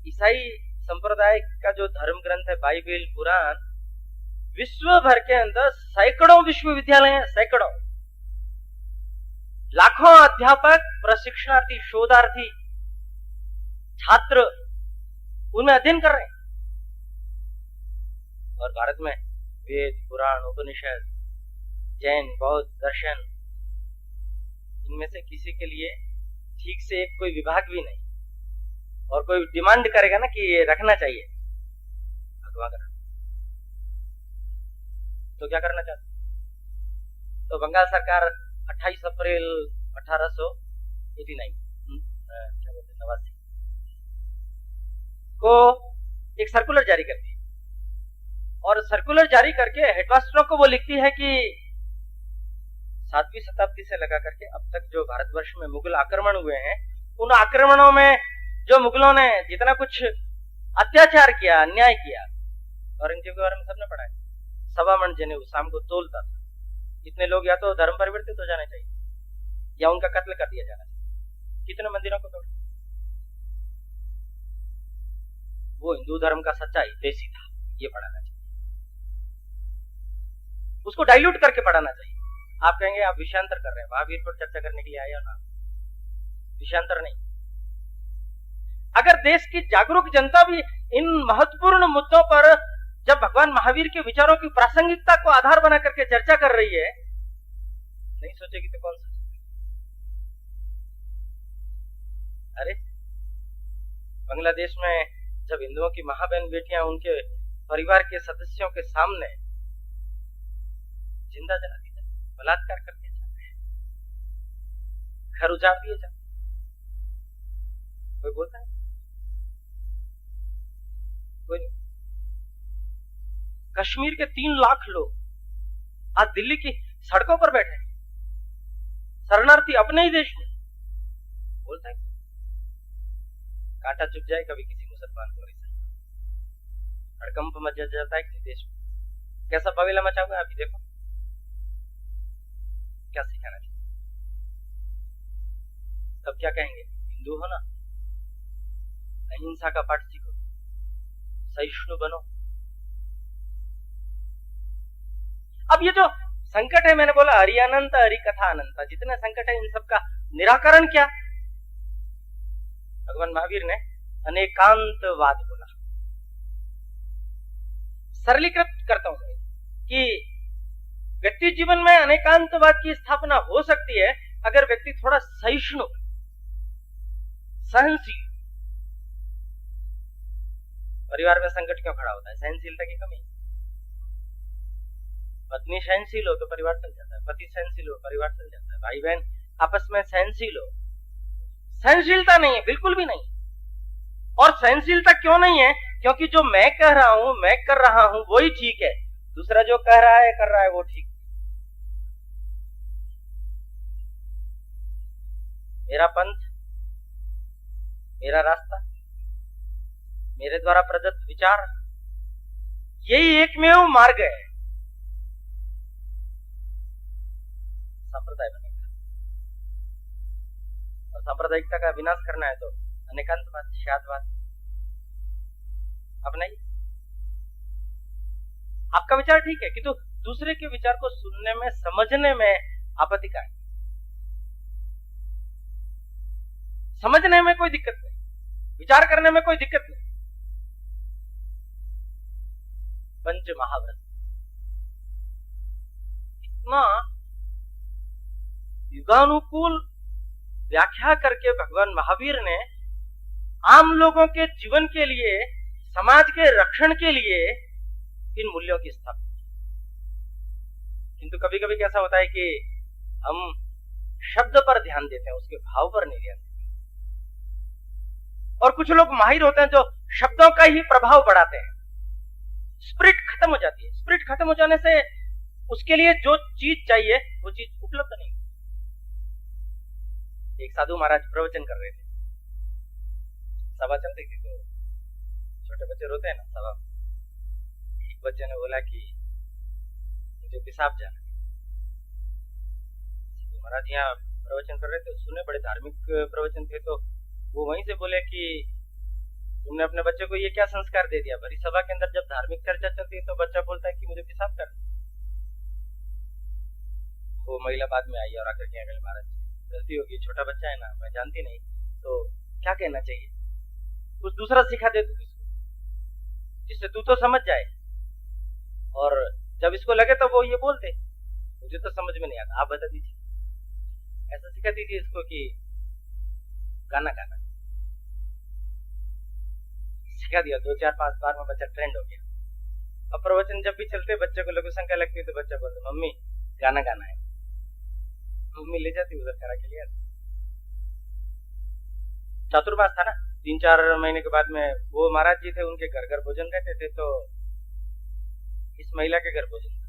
Speaker 1: ईसाई संप्रदाय का जो धर्म ग्रंथ है बाइबल कुरान, विश्व भर के अंदर सैकड़ों विश्वविद्यालय हैं, सैकड़ों, लाखों अध्यापक, प्रशिक्षणार्थी, शोधार्थी, छात्र उनमें अध्ययन कर रहे हैं। और भारत में वेद, पुराण, उपनिषद, जैन, बौद्ध दर्शन, इनमें से किसी के लिए ठीक से कोई विभाग भी नहीं। और कोई डिमांड करेगा ना कि ये रखना चाहिए, तो क्या करना चाहते? तो बंगाल सरकार 28 अप्रैल 1889 को एक सर्कुलर जारी करती है। और सर्कुलर जारी करके हेडमास्टरों को वो लिखती है कि 7वीं शताब्दी से लगा करके अब तक जो भारतवर्ष में मुगल आक्रमण हुए हैं, उन आक्रमणों में जो मुगलों ने जितना कुछ अत्याचार किया, अन्याय किया, औरंगजेब के बारे में सबने पढ़ा है, 1.25 मन जनेऊ शाम को तोलता था। इतने लोग या तो धर्म परिवर्तित हो जाने चाहिए या उनका कत्ल कर दिया जाना चाहिए। कितने मंदिरों को तोड़ा? वो हिंदू धर्म का सच्चा हितैषी था, ये पढ़ाना चाहिए, उसको डाइल्यूट करके पढ़ाना चाहिए। आप कहेंगे आप विषयांतर कर रहे हैं, महावीर पर चर्चा करने के लिए आए हो ना, विषयांतर नहीं। अगर देश की जागरूक जनता भी इन महत्वपूर्ण मुद्दों पर जब भगवान महावीर के विचारों की प्रासंगिकता को आधार बना करके चर्चा कर रही है, नहीं सोचेगी तो कौन सोचेगा? अरे बांग्लादेश में जब हिंदुओं की महाबहन बेटियां उनके परिवार के सदस्यों के सामने जिंदा जला दी जाती, बलात्कार कर दिया जाता है, घर उजाड़ दिए जाते, कोई बोलता है? कोई नहीं। कश्मीर के 3 लाख लोग आज दिल्ली की सड़कों पर बैठे हैं, शरणार्थी अपने ही देश में। बोलता है कांटा चुभ जाए कभी किसी मुसलमान को, ऐसा हड़कंप मच जाता है किसी देश में। कैसा बवेला मचा हुआ है अभी देखो, क्या सिखाना चाहिए? तब क्या कहेंगे? हिंदू हो ना, अहिंसा का पाठ सीखो, सहिष्णु बनो। अब ये जो संकट है, मैंने बोला हरि अनंत हरि कथा अनंत, जितने संकट है इन सब का निराकरण क्या? भगवान महावीर ने अनेकांतवाद बोला। सरलीकृत करता हूं कि व्यक्ति जीवन में अनेकांतवाद की स्थापना हो सकती है अगर व्यक्ति थोड़ा सहिष्णु, सहनशील। परिवार में संकट क्यों खड़ा होता है? सहनशीलता की कमी। पत्नी सहनशील हो तो परिवार चल जाता है, पति सहनशील हो परिवार चल जाता है, भाई बहन आपस में सहनशील हो। सहनशीलता नहीं है, बिल्कुल भी नहीं। और सहनशीलता क्यों नहीं है? क्योंकि जो मैं कह रहा हूं, मैं कर रहा हूं वही ठीक है, दूसरा जो कह रहा है कर रहा है वो ठीक। मेरा पंथ, मेरा रास्ता, मेरे द्वारा प्रदत्त विचार, यही एकमेव मार्ग है संप्रदाय बनेगा। और सांप्रदायिकता का विनाश करना है तो अनेकांतवाद, शादवाद अपनाइए। आपका विचार ठीक है, किंतु दूसरे के विचार को सुनने में, समझने में आपत्ति का है। समझने में कोई दिक्कत नहीं, विचार करने में कोई दिक्कत नहीं। पंच महाव्रत इतना युगानुकूल व्याख्या करके भगवान महावीर ने आम लोगों के जीवन के लिए, समाज के रक्षण के लिए इन मूल्यों की स्थापना। किंतु कभी कभी कैसा होता है कि हम शब्द पर ध्यान देते हैं, उसके भाव पर नहीं ध्यान देते। और कुछ लोग माहिर होते हैं जो शब्दों का ही प्रभाव बढ़ाते हैं। स्पिरिट खत्म हो जाती है। स्पिरिट खत्म हो जाने से उसके लिए जो चीज चाहिए वो चीज उपलब्ध नहीं। एक साधु महाराज प्रवचन कर रहे थे, सभा चलती थी, तो छोटे बच्चे रोते हैं ना सभा। एक बच्चे ने बोला कि मुझे पेशाब जाना है। तो महाराज यहाँ प्रवचन कर रहे थे, सुने, बड़े धार्मिक प्रवचन थे, तो वो वहीं से बोले कि तुमने अपने बच्चे को ये क्या संस्कार दे दिया? बड़ी सभा के अंदर जब धार्मिक चर्चा चलती है तो बच्चा बोलता है कि मुझे पेशाब करना। वो महिला बाद में आई और आकर के अगले महाराज, गलती होगी, छोटा बच्चा है ना, मैं जानती नहीं, तो क्या कहना चाहिए? कुछ दूसरा सिखा दे तू इसको, जिससे तू तो समझ जाए। और जब इसको लगे तो वो ये बोलते, मुझे तो समझ में नहीं आता, आप बता दीजिए। ऐसा सिखा दीजिए इसको कि गाना गाना। सिखा दिया, 2 4 5 बार में बच्चा ट्रेंड हो गया। अब प्रवचन जब भी चलते बच्चे को लघु शंका लगती है तो बच्चा बोलता, मम्मी गाना गाना है। मम्मी ले जाती उधर करा के लिए। चातुर्मास था ना, 3 4 महीने के बाद में वो महाराज जी थे, उनके घर घर भोजन रहते थे, तो इस महिला के घर भोजन था।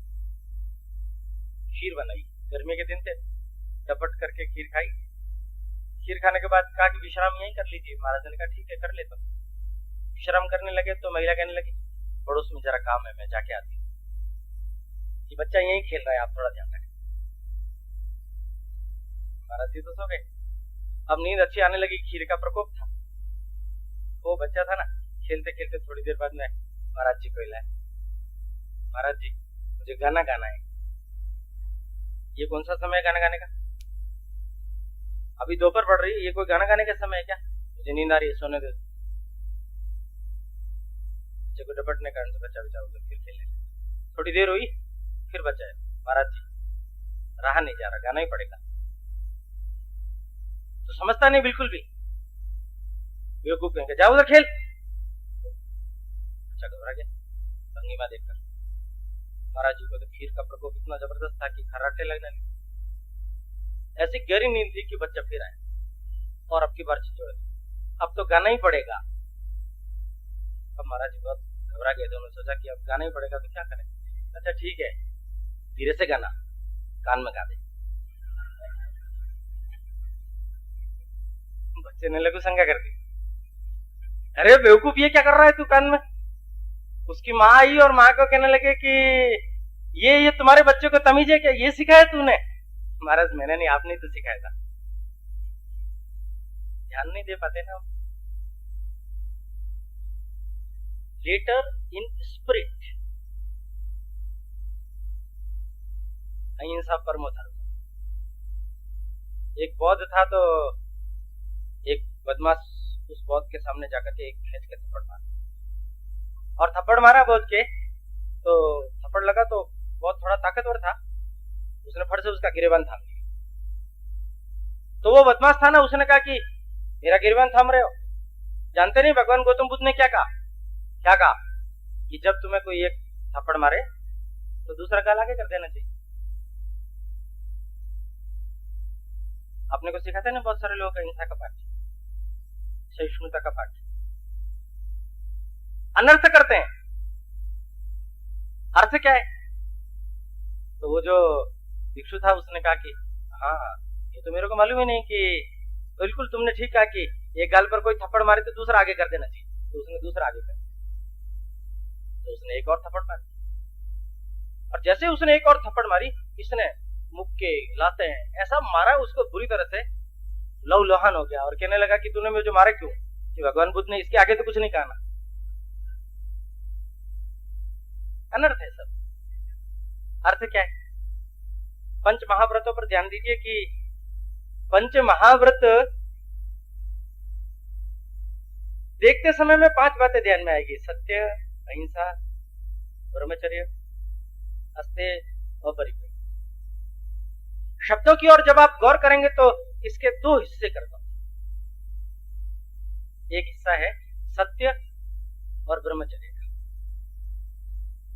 Speaker 1: खीर बनाई, गर्मी के दिन थे, टपट करके खीर खाई। खीर खाने के बाद कहा कि विश्राम यहीं कर लीजिए। महाराज ने कहा ठीक है कर लेता हूं। विश्राम करने लगे तो महिला कहने लगी, पड़ोस में जरा काम है, मैं जाके आती हूँ, ये बच्चा यहीं खेल रहा है, आप थोड़ा ध्यान रखें। महाराज जी तो सो गए। अब नींद अच्छी आने लगी, खीर का प्रकोप था। वो बच्चा था ना, खेलते खेलते थोड़ी देर बाद में महाराज जी को हिलाया, महाराज जी मुझे गाना गाना है। ये कौन सा समय है गाना गाने का? अभी दोपहर पड़ रही है, ये कोई गाना गाने का समय है क्या? मुझे नींद आ रही है, सोने दे। बच्चे को डपटने कारण से बच्चा बेचारा उधर फिर खेलने लगा। थोड़ी देर हुई, फिर बच्चा है, महाराज जी रहा नहीं जा रहा, गाना ही पड़ेगा। तो समझता नहीं बिल्कुल भी, बेवकूफ कहेंगे, जाओ उधर खेल। बच्चा घबरा गया भंगिमा देखकर। महाराज जी को तो खीर का प्रकोप इतना जबरदस्त था कि खर्राटे लगने लगे। ऐसी गहरी नींद थी कि बच्चा फिर आया और अब की बार चिचोड़े, अब तो गाना ही पड़ेगा। अब महाराज जी बहुत घबरा गए, दोनों सोचा कि अब गाना ही पड़ेगा तो क्या करें। अच्छा ठीक है, धीरे से गाना, कान में गा दे। बच्चे ने लघु शंका कर दी, अरे बेवकूफ ये क्या कर रहा है तू कान में? उसकी माँ आई और माँ को कहने लगे कि ये तुम्हारे बच्चे को तमीज है क्या? ये सिखाया तूने? महाराज मैंने नहीं, आपने तो सिखाया था। ध्यान नहीं दे पाते ना। लेटर इन स्पिरिट, अहिंसा परमो धर्म। एक बौद्ध था, तो एक बदमाश उस बौद्ध के सामने जाकर के एक खेच के थप्पड़ मारा, और थप्पड़ मारा बौद्ध के, तो थप्पड़ लगा तो बौद्ध थोड़ा ताकतवर था, उसने फट से उसका गिरेबान थाम लिया। तो वो बदमाश था ना, उसने कहा कि मेरा गिरेबान थाम रहे हो, जानते नहीं भगवान गौतम बुद्ध ने क्या कहा कि जब तुम्हें कोई एक थप्पड़ मारे तो दूसरा गाल आगे कर देना चाहिए। अपने को सिखाते ना बहुत सारे लोग अहिंसा का पाठ, सहिष्णुता का पाठ, अनर्थ करते हैं। अर्थ क्या है? तो वो जो भिक्षु था उसने कहा कि हाँ, ये तो मेरे को मालूम ही नहीं कि बिल्कुल तुमने ठीक कहा कि एक गाल पर कोई थप्पड़ मारे तो दूसरा आगे कर देना चाहिए। तो उसने दूसरा आगे कर दिया, तो उसने एक और थप्पड़ मारी, और जैसे उसने एक और थप्पड़ मारी, इसने मुक्के लाते हैं ऐसा मारा उसको बुरी तरह से, लव लोहान हो गया, और कहने लगा कि तूने मुझे मारा क्यों? कि भगवान बुद्ध ने इसके आगे तो कुछ नहीं कहा ना। अनर्थ है सब। अर्थ क्या है? पंच महाव्रतों पर ध्यान दीजिए कि पंच महाव्रत देखते समय में 5 बातें ध्यान में आएगी: सत्य, अहिंसा, ब्रह्मचर्य, अस्तेय, अपरिग्रह। शब्दों की ओर जब आप गौर करेंगे तो इसके 2 हिस्से करता हूं। एक हिस्सा है सत्य और ब्रह्मचर्य का,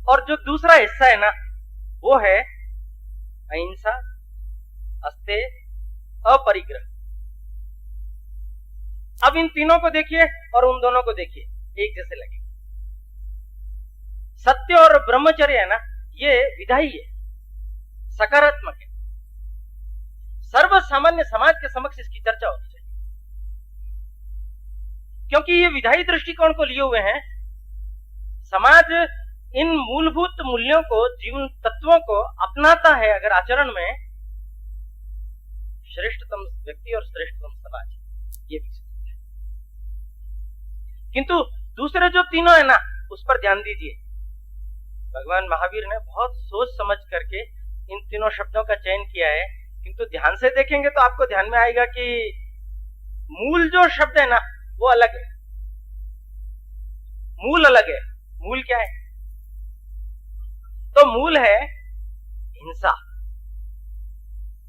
Speaker 1: और जो दूसरा हिस्सा है ना, वो है अहिंसा, अस्तेय, अपरिग्रह। अब इन तीनों को देखिए और उन दोनों को देखिए, एक जैसे लगे। सत्य और ब्रह्मचर्य है ना, ये विधायी है, सकारात्मक है, सर्व सामान्य समाज के समक्ष इसकी चर्चा होनी चाहिए, क्योंकि ये विधायी दृष्टिकोण को लिए हुए हैं। समाज इन मूलभूत मूल्यों को, जीवन तत्वों को अपनाता है अगर आचरण में, श्रेष्ठतम व्यक्ति और श्रेष्ठतम समाज ये भी। किंतु दूसरे जो तीनों है ना, उस पर ध्यान दीजिए। भगवान महावीर ने बहुत सोच समझ करके इन तीनों शब्दों का चयन किया है, किंतु ध्यान से देखेंगे तो आपको ध्यान में आएगा कि मूल जो शब्द है ना, वो अलग है, मूल अलग है। मूल क्या है? तो मूल है हिंसा,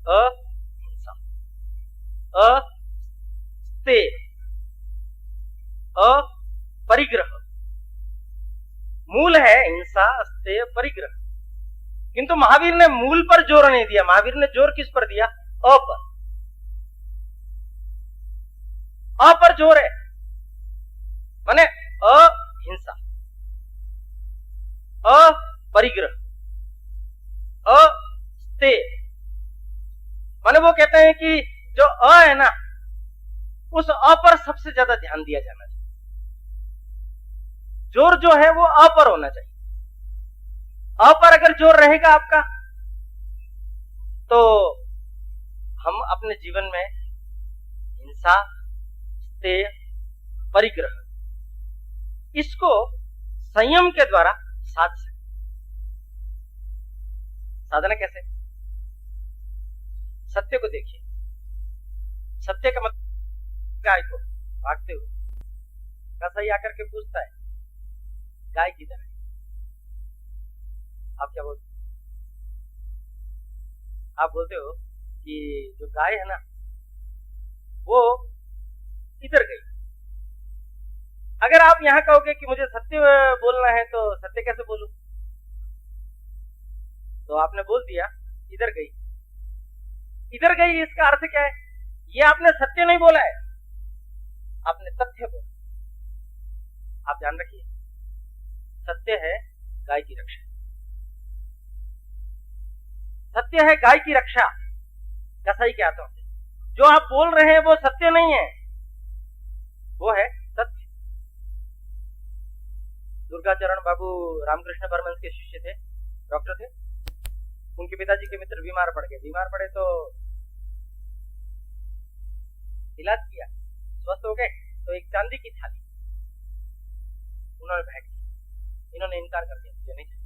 Speaker 1: अहिंसा, अस्तेय, अपरिग्रह। मूल है हिंसा, अस्तेय, परिग्रह। किंतु महावीर ने मूल पर जोर नहीं दिया, महावीर ने जोर किस पर दिया? अ पर। अ पर जोर है, माने अहिंसा, अपरिग्रह, अस्तेय। माने वो कहते हैं कि जो अ है ना, उस अ पर सबसे ज्यादा ध्यान दिया जाना चाहिए। जोर जो है वो अ पर होना चाहिए। अ पर अगर जोर रहेगा आपका, तो हम अपने जीवन में हिंसा, अस्तेय, परिग्रह, इसको संयम के द्वारा साध सकते। साधना कैसे? सत्य को देखिए। सत्य का मतलब गाय को भागते हुए कसाई आकर के पूछता है, गाय किधर है? आप क्या बोलते? आप बोलते हो कि जो गाय है ना, वो इधर गई। अगर आप यहां कहोगे कि मुझे सत्य बोलना है, तो सत्य कैसे बोलूं? तो आपने बोल दिया इधर गई। इधर गई, इसका अर्थ क्या है? ये आपने सत्य नहीं बोला है, आपने तथ्य बोला। आप ध्यान रखिए, सत्य है गाय की रक्षा। सत्य है गाय की रक्षा कसाई के हाथों से। जो आप बोल रहे हैं वो सत्य नहीं है, वो है सत्य। दुर्गाचरण बाबू रामकृष्ण परमहंस के शिष्य थे, डॉक्टर थे। उनके पिताजी के मित्र बीमार पड़ गए। बीमार पड़े तो इलाज किया, स्वस्थ हो गए, तो एक चांदी की थाली उन्होंने भेंट की। इन्होंने इनकार कर दिया, मुझे नहीं चाहिए,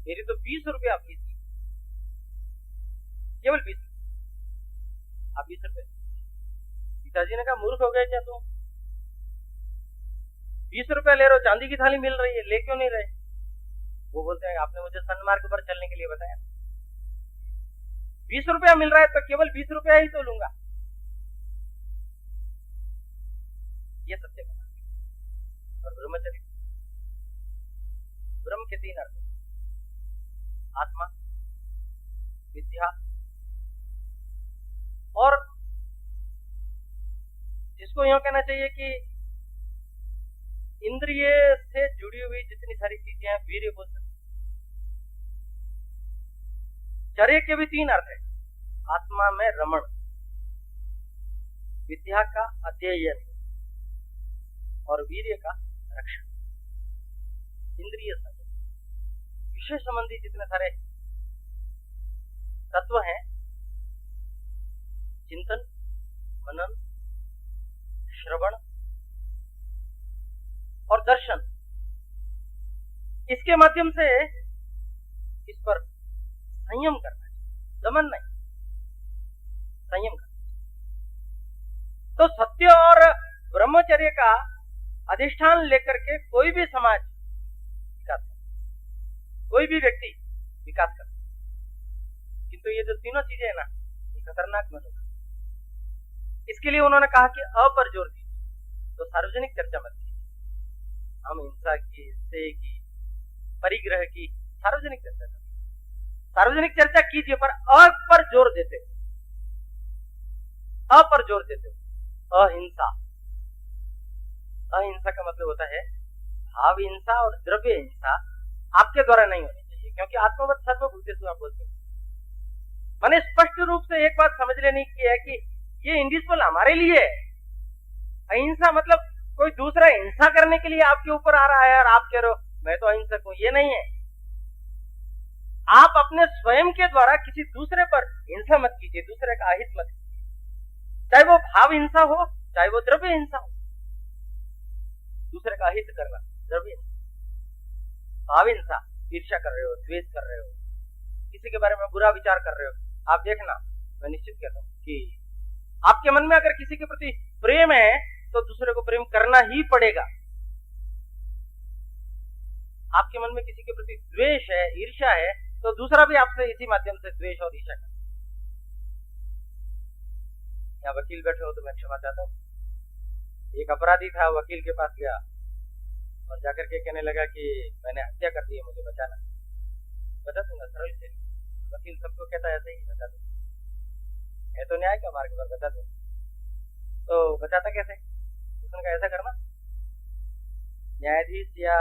Speaker 1: मेरी तो 20 रुपया फीस थी, केवल 20। आप 20 रुपए पिताजी ने कहा मूर्ख हो गए क्या तुम? 20 रुपया ले रहे हो, चांदी की थाली मिल रही है, ले क्यों नहीं रहे? वो बोलते हैं आपने मुझे सन्मार्ग पर चलने के लिए बताया, 20 रुपया मिल रहा है तो केवल 20 रुपया ही तो लूंगा। ये सत्य का और ब्रह्मचर्य, ब्रह्म के 3 अर्थ, आत्मा, विद्या और जिसको यूं कहना चाहिए कि इंद्रिय से जुड़ी हुई जितनी सारी चीजें हैं, वीर्य बोल सकते। चर्य के भी 3 अर्थ है, आत्मा में रमण, विद्या का अध्ययन और वीर्य का रक्षण। इंद्रिय विषय संबंधी जितने सारे तत्व हैं, चिंतन, मनन, श्रवण और दर्शन, इसके माध्यम से इस पर संयम करना है, दमन नहीं, संयम करना। तो सत्य और ब्रह्मचर्य का अधिष्ठान लेकर के कोई भी समाज विकास कर, कोई भी व्यक्ति विकास कर, किंतु ये जो तीनों चीजें है ना, ये खतरनाक मत होगा। इसके लिए उन्होंने कहा कि अ पर जोर दीजिए, तो सार्वजनिक चर्चा मत कीजिए। हम हिंसा की, हिस्से की, परिग्रह की सार्वजनिक चर्चा करें, सार्वजनिक चर्चा कीजिए, पर अ पर जोर देते हो, अ पर जोर देते हो। अहिंसा, अहिंसा का मतलब होता है भाव हिंसा और द्रव्य हिंसा आपके द्वारा नहीं होनी चाहिए, क्योंकि आत्मवत् सर्वभूतेषु आप बोलते हो। मैंने स्पष्ट रूप से एक बात समझ लेनी की है कि ये इंडिविजुअल हमारे लिए है। अहिंसा मतलब कोई दूसरा हिंसा करने के लिए आपके ऊपर आ रहा है और आप कह रहे हो मैं तो अहिंसक हूं, ये नहीं है। आप अपने स्वयं के द्वारा किसी दूसरे पर हिंसा मत कीजिए, दूसरे का अहित मत कीजिए, चाहे वो भाव हिंसा हो, चाहे वो द्रव्य हिंसा हो। दूसरे का अहित करना द्रव्य हिंसा। भाव हिंसा, ईर्ष्या कर रहे हो, द्वेष कर रहे हो, किसी के बारे में बुरा विचार कर रहे हो, आप देखना, मैं निश्चित कहता हूं कि आपके मन में अगर किसी के प्रति प्रेम है तो दूसरे को प्रेम करना ही पड़ेगा। आपके मन में किसी के प्रति द्वेष है, ईर्ष्या है, तो दूसरा भी आपसे इसी माध्यम से द्वेष और ईर्ष्या कर। यहाँ वकील बैठे हो तो मैं क्षमा चाहता हूँ। एक अपराधी था, वकील के पास गया और जाकर के कहने लगा कि मैंने हत्या कर दी है, मुझे बचाना। बता दूंगा, सरल से। वकील सबको कहता है ऐसे ही, बता दूंगा, है तो न्याय का मार्ग पर, बता दूंगा। तो बचाता कैसे? उसने कहा ऐसा करना, न्यायाधीश या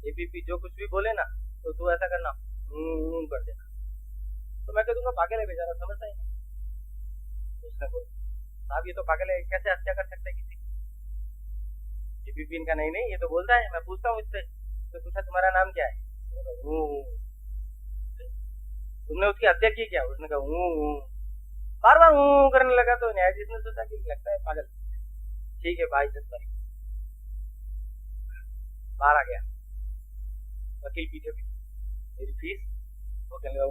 Speaker 1: एबीपी जो कुछ भी बोले ना, तो तू ऐसा करना, कर देना। तो मैं कह दूंगा पागल है बेचारा, समझता ही नहीं। उसने बोला साहब ये तो पागल है, कैसे हत्या कर सकता है किसी? एबीपी इनका नहीं, ये तो बोलता है। मैं पूछता हूँ इससे, तो पूछा तुम्हारा नाम क्या है? तुमने उसकी हत्या की क्या? उसने कहा बार बार करने लगा। तो न्यायाधीश ने सोचा कि लगता है पागल, ठीक है भाई 10 तारीख बाहर आ गया। वकील पीछे पीछे, मेरी फीस? वो कहने लगा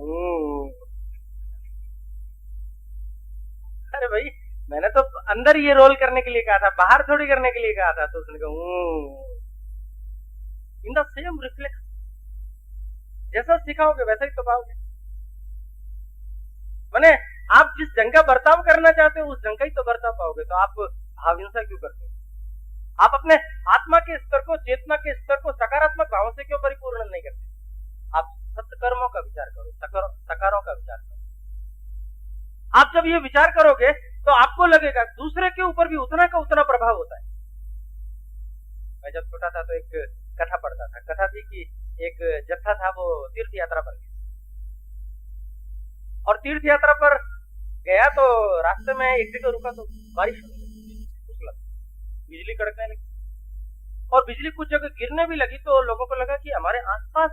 Speaker 1: अरे भाई मैंने तो अंदर ये रोल करने के लिए कहा था, बाहर थोड़ी करने के लिए कहा था। तो उसने कहा इन द सेम रिफ्लेक्स, जैसा सिखाओगे वैसा ही तो पाओगे। माने आप जिस ढंग का बर्ताव करना चाहते हो उस ढंग का ही तो बर्ताव पाओगे। तो आप भावहिंसा क्यों करते हो? आप अपने आत्मा के स्तर को, चेतना के स्तर को सकारात्मक भावों से क्यों परिपूर्ण नहीं करते? आप सत्कर्मों का विचार करो, सकारों का विचार करो। आप जब ये विचार करोगे तो आपको लगेगा दूसरे के ऊपर भी उतना का उतना प्रभाव होता है। मैं जब छोटा था तो एक कथा पढ़ता था। कथा थी कि एक जत्था था, वो तीर्थ यात्रा पर गया और तीर्थ यात्रा पर गया तो रास्ते में एक जगह रुका तो बारिश होने लगी, बिजली कड़कने लगी और बिजली कुछ जगह गिरने भी लगी। तो लोगों को लगा कि हमारे आसपास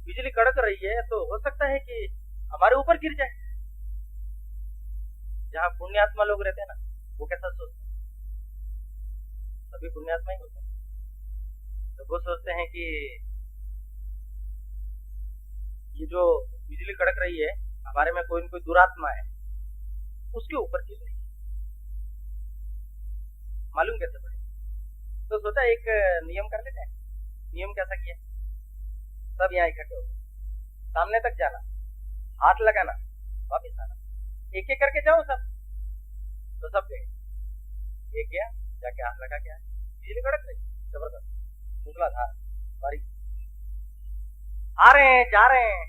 Speaker 1: बिजली कड़क रही है तो हो सकता है कि हमारे ऊपर गिर जाए। जहां पुण्यात्मा लोग रहते हैं ना, वो कैसा सोचते हैं? सभी पुण्यात्मा ही होते हैं। तो वो सोचते हैं कि ये जो बिजली कड़क रही है हमारे में कोई न कोई दुरात्मा है, उसके ऊपर गिर रही है। मालूम कैसे पड़े? तो सोचा एक नियम कर लेते हैं। नियम कैसा किया? सब यहाँ इकट्ठे हो गए, सामने तक जाना, हाथ लगाना, वापिस आना, एक एक करके जाओ सब। तो सब गए, एक गया, जाके हाथ लगा के आया, बिजली कड़क रही, जबरदस्त, मूसलाधार बारिश। आ रहे हैं, जा रहे हैं,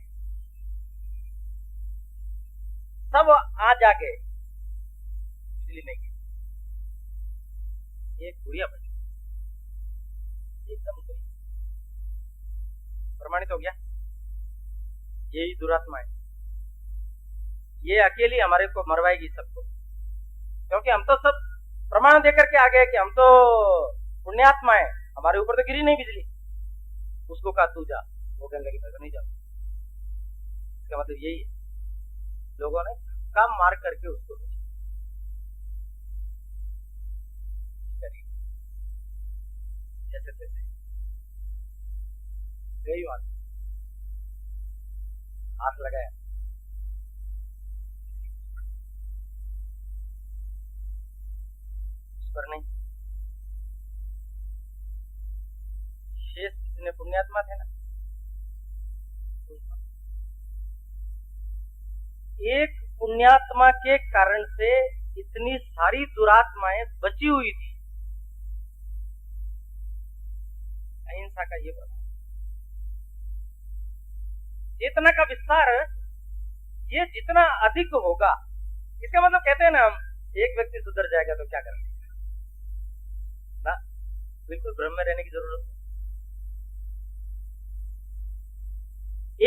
Speaker 1: सब आ जाके बिजली नहीं गई। एक गुड़िया बची, एकदम गई। प्रमाणित हो गया, यही दुरात्मा है। ये अकेली हमारे को मरवाएगी सबको, क्योंकि हम तो सब प्रमाण देकर के आ गए कि हम तो पुण्यात्मा है, हमारे ऊपर तो गिरी नहीं बिजली। उसको कहा तू जा, वो कहने लगी मैं नहीं जाऊँ। इसका मतलब यही है, लोगों ने काम मार करके उसको जैसे तैसे गई, वहां हाथ लगाया, पर नहीं। शेष जितने पुण्यात्मा थे ना, एक पुण्यात्मा के कारण से इतनी सारी दुरात्माएं बची हुई थी। अहिंसा का ये प्रभाव, चेतना का विस्तार ये जितना अधिक होगा, इसका मतलब कहते हैं ना हम, एक व्यक्ति सुधर जाएगा तो क्या करेंगे ना, बिल्कुल भ्रम में रहने की जरूरत है।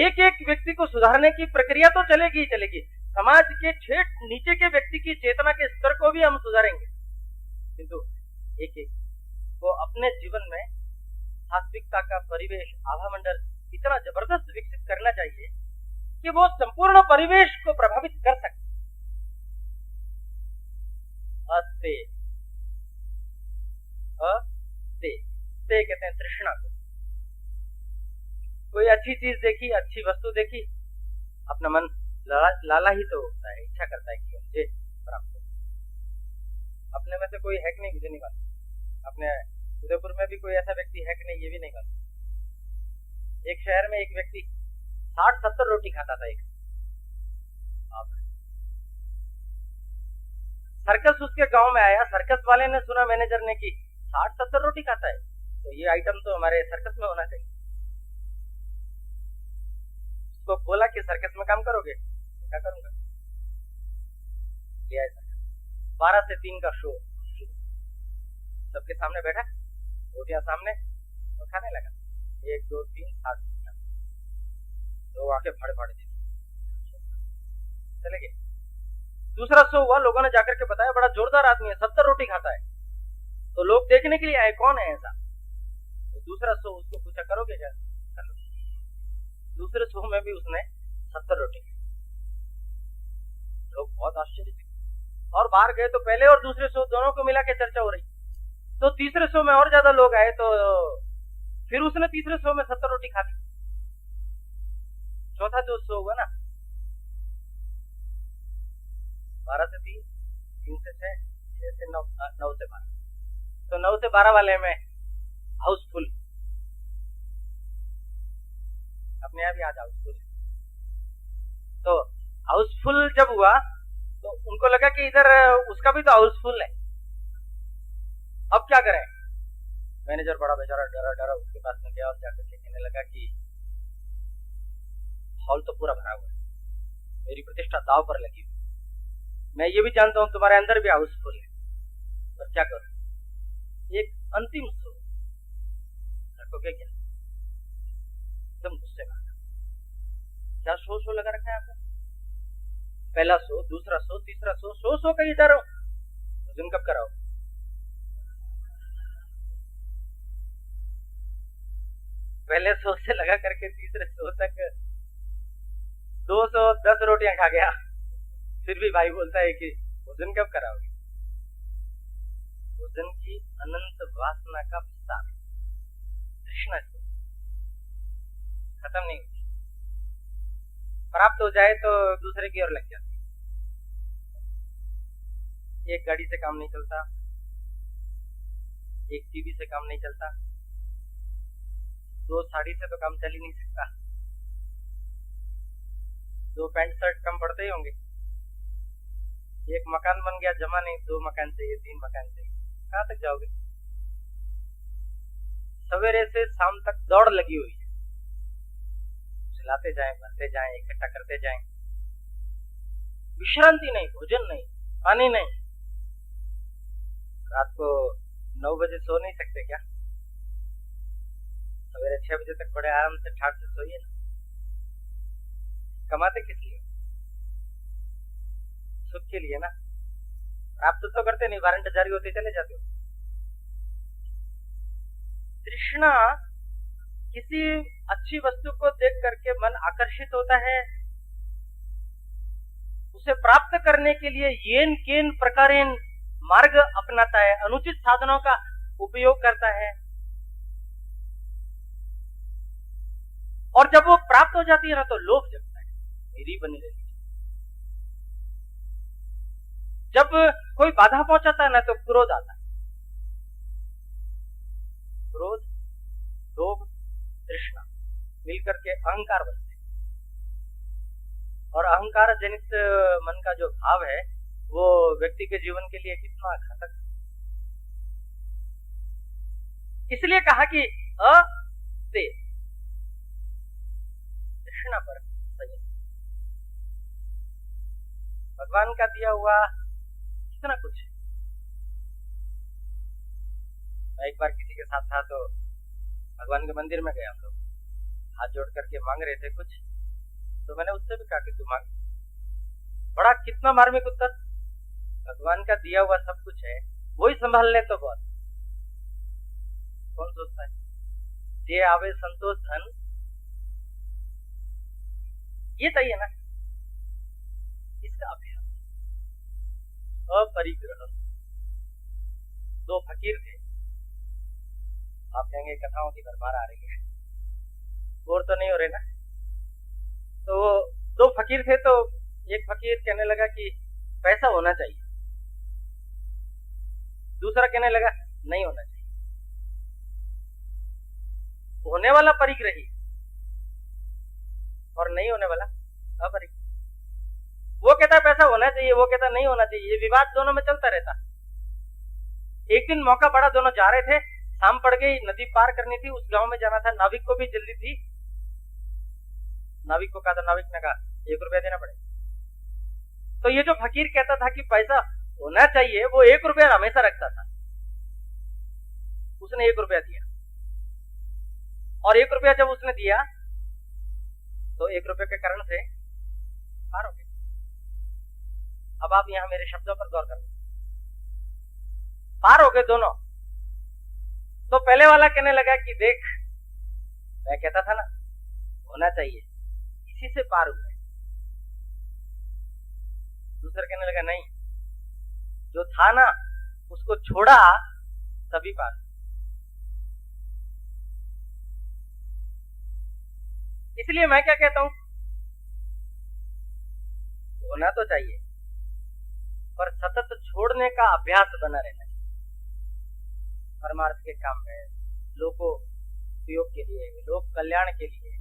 Speaker 1: एक एक व्यक्ति को सुधारने की प्रक्रिया तो चलेगी ही चलेगी। समाज के ठेठ नीचे के व्यक्ति की चेतना के स्तर को भी हम सुधारेंगे, किंतु एक एक को अपने जीवन में सात्विकता का परिवेश, आभामंडल इतना जबरदस्त विकसित करना चाहिए कि वो संपूर्ण परिवेश को प्रभावित कर सके। अस्ते अस्ते कहते हैं तृष्णा को। कोई अच्छी चीज देखी, अच्छी वस्तु देखी, अपना मन लाला ही तो होता है, इच्छा करता है कि मुझे प्राप्त हो। अपने में से कोई है कि नहीं, मुझे नहीं मालूम। अपने उदयपुर में भी कोई ऐसा व्यक्ति है कि नहीं, ये भी नहीं मालूम। एक शहर में एक व्यक्ति 60-70 रोटी खाता था। एक सर्कस उसके गांव में आया, सर्कस वाले ने सुना मैनेजर ने कि 60-70 रोटी खाता है, तो ये आइटम तो हमारे सर्कस में होना चाहिए। तो बोला कि सर्कस में काम करोगे? क्या करूंगा। 12 से 3 का शो, सबके सामने बैठा, रोटियां सामने, तो खाने लगा। 1 2 3 7 लोग आके फाड़े फाड़े चले गए। दूसरा शो हुआ, लोगों ने जाकर के बताया बड़ा जोरदार आदमी है, 70 रोटी खाता है। तो लोग देखने के लिए आए कौन है ऐसा। तो दूसरा शो, उसको पूछा करोगे क्या? दूसरे शो में भी उसने 70 रोटी। लोग बहुत आश्चर्य और बाहर गए तो पहले और दूसरे शो दोनों को मिला के चर्चा हो रही। तो तीसरे शो में और ज्यादा लोग आए, तो फिर उसने तीसरे शो में 70 रोटी खा ली। चौथा जो शो हुआ ना, 12 से 3, 3 से 6, 6 से 9, 9 से 12, तो 9 से 12 वाले में हाउसफुल, अपने आप ही आज हाउसफुल। तो हाउसफुल जब हुआ तो उनको लगा कि इधर उसका भी तो हाउसफुल है, अब क्या करें। मैनेजर बड़ा बेचारा डरा उसके पास में गया और जाकर के कहने लगा कि हॉल तो पूरा भरा हुआ है, मेरी प्रतिष्ठा दाव पर लगी हुई, मैं ये भी जानता हूं तुम्हारे अंदर भी हाउसफुल है, पर क्या करूं। एक अंतिम शो रखोगे क्या? एकदम गुस्से में, क्या शो लगा रखा है आपको? पहला शो, दूसरा शो, तीसरा शो, शो कहीं जा रहा हूं, भोजन कब कराओ? पहले शो से लगा करके तीसरे शो तक 210 रोटियां खा गया, फिर भी भाई बोलता है कि भोजन कब कराओगे? भोजन की अनंत वासना का विस्तार, तृष्णा खत्म नहीं होती, प्राप्त हो जाए तो दूसरे की ओर लग जाती। एक गाड़ी से काम नहीं चलता, एक टीवी से काम नहीं चलता, 2 साड़ी से तो काम चल ही नहीं सकता, 2 पैंट शर्ट कम पड़ते ही होंगे, एक मकान बन गया जमा नहीं, 2 मकान चाहिए, 3 मकान चाहिए, कहाँ तक जाओगे? सवेरे से शाम तक दौड़ लगी हुई है, चलाते जाएं, भरते जाएं, इकट्ठा करते जाएं, विश्रांति नहीं, भोजन नहीं, पानी नहीं। रात को 9 बजे सो नहीं सकते क्या? सवेरे 6 बजे तक बड़े आराम से ठाट से सोइए ना। कमाते किस लिए? सुख के लिए ना। आप तो करते नहीं, वारंट जारी होते चले जाते हो। तृष्णा किसी अच्छी वस्तु को देख करके मन आकर्षित होता है, उसे प्राप्त करने के लिए येन केन प्रकारेण मार्ग अपनाता है, अनुचित साधनों का उपयोग करता है, और जब वो प्राप्त हो जाती है ना तो लोभ जगता है, मेरी बनी रहती है। जब कोई बाधा पहुंचाता है ना तो क्रोध आता है, क्रोध, लोभ, तृष्णा मिलकर के अहंकार बनते हैं, और अहंकार जनित मन का जो भाव है वो व्यक्ति के जीवन के लिए कितना घातक। इसलिए कहा कि अते तृष्णा पर संयम। भगवान का दिया हुआ कितना कुछ है। मैं एक बार किसी के साथ था तो भगवान के मंदिर में गया, हम लोग हाथ जोड़ करके मांग रहे थे कुछ, तो मैंने उससे भी कहा कि तू मांग। बड़ा कितना मार्मिक उत्तर, भगवान का दिया हुआ सब कुछ है, वही संभाल ले तो बहुत। कौन सोचता है जे आवे संतोष धन, ये चाहिए ना, इसका अभ्यास। अपरिग्रह। 2 फकीर थे, आप कहेंगे कथाओं की भरमार आ रही है, बोर तो नहीं हो रहे ना। तो 2 फकीर थे, तो एक फकीर कहने लगा कि पैसा होना चाहिए, दूसरा कहने लगा नहीं होना चाहिए। होने वाला परिग्रही और नहीं होने वाला अपरिग्रही। वो कहता है पैसा होना चाहिए, वो कहता नहीं होना चाहिए, ये विवाद दोनों में चलता रहता। एक दिन मौका पड़ा, दोनों जा रहे थे, शाम पड़ गई, नदी पार करनी थी, उस गांव में जाना था, नाविक को भी जल्दी थी। नाविक को कहा था, नाविक ने कहा 1 रुपया देना पड़ेगा। तो ये जो फकीर कहता था कि पैसा होना चाहिए, वो 1 रुपया हमेशा रखता था, उसने 1 रुपया दिया, और 1 रुपया जब उसने दिया तो 1 रुपये के कारण से पार हो गए। अब आप यहां मेरे शब्दों पर गौर करो, पार हो गए दोनों। तो पहले वाला कहने लगा कि देख, मैं कहता था ना होना चाहिए, इसी से पार हुए। दूसरा कहने लगा नहीं, जो था ना उसको छोड़ा तभी पार। इसलिए मैं क्या कहता हूं, होना तो चाहिए पर सतत छोड़ने का अभ्यास बना रहना चाहिए। परमार्थ के काम में, लोगों उपयोग के लिए, लोक कल्याण के लिए,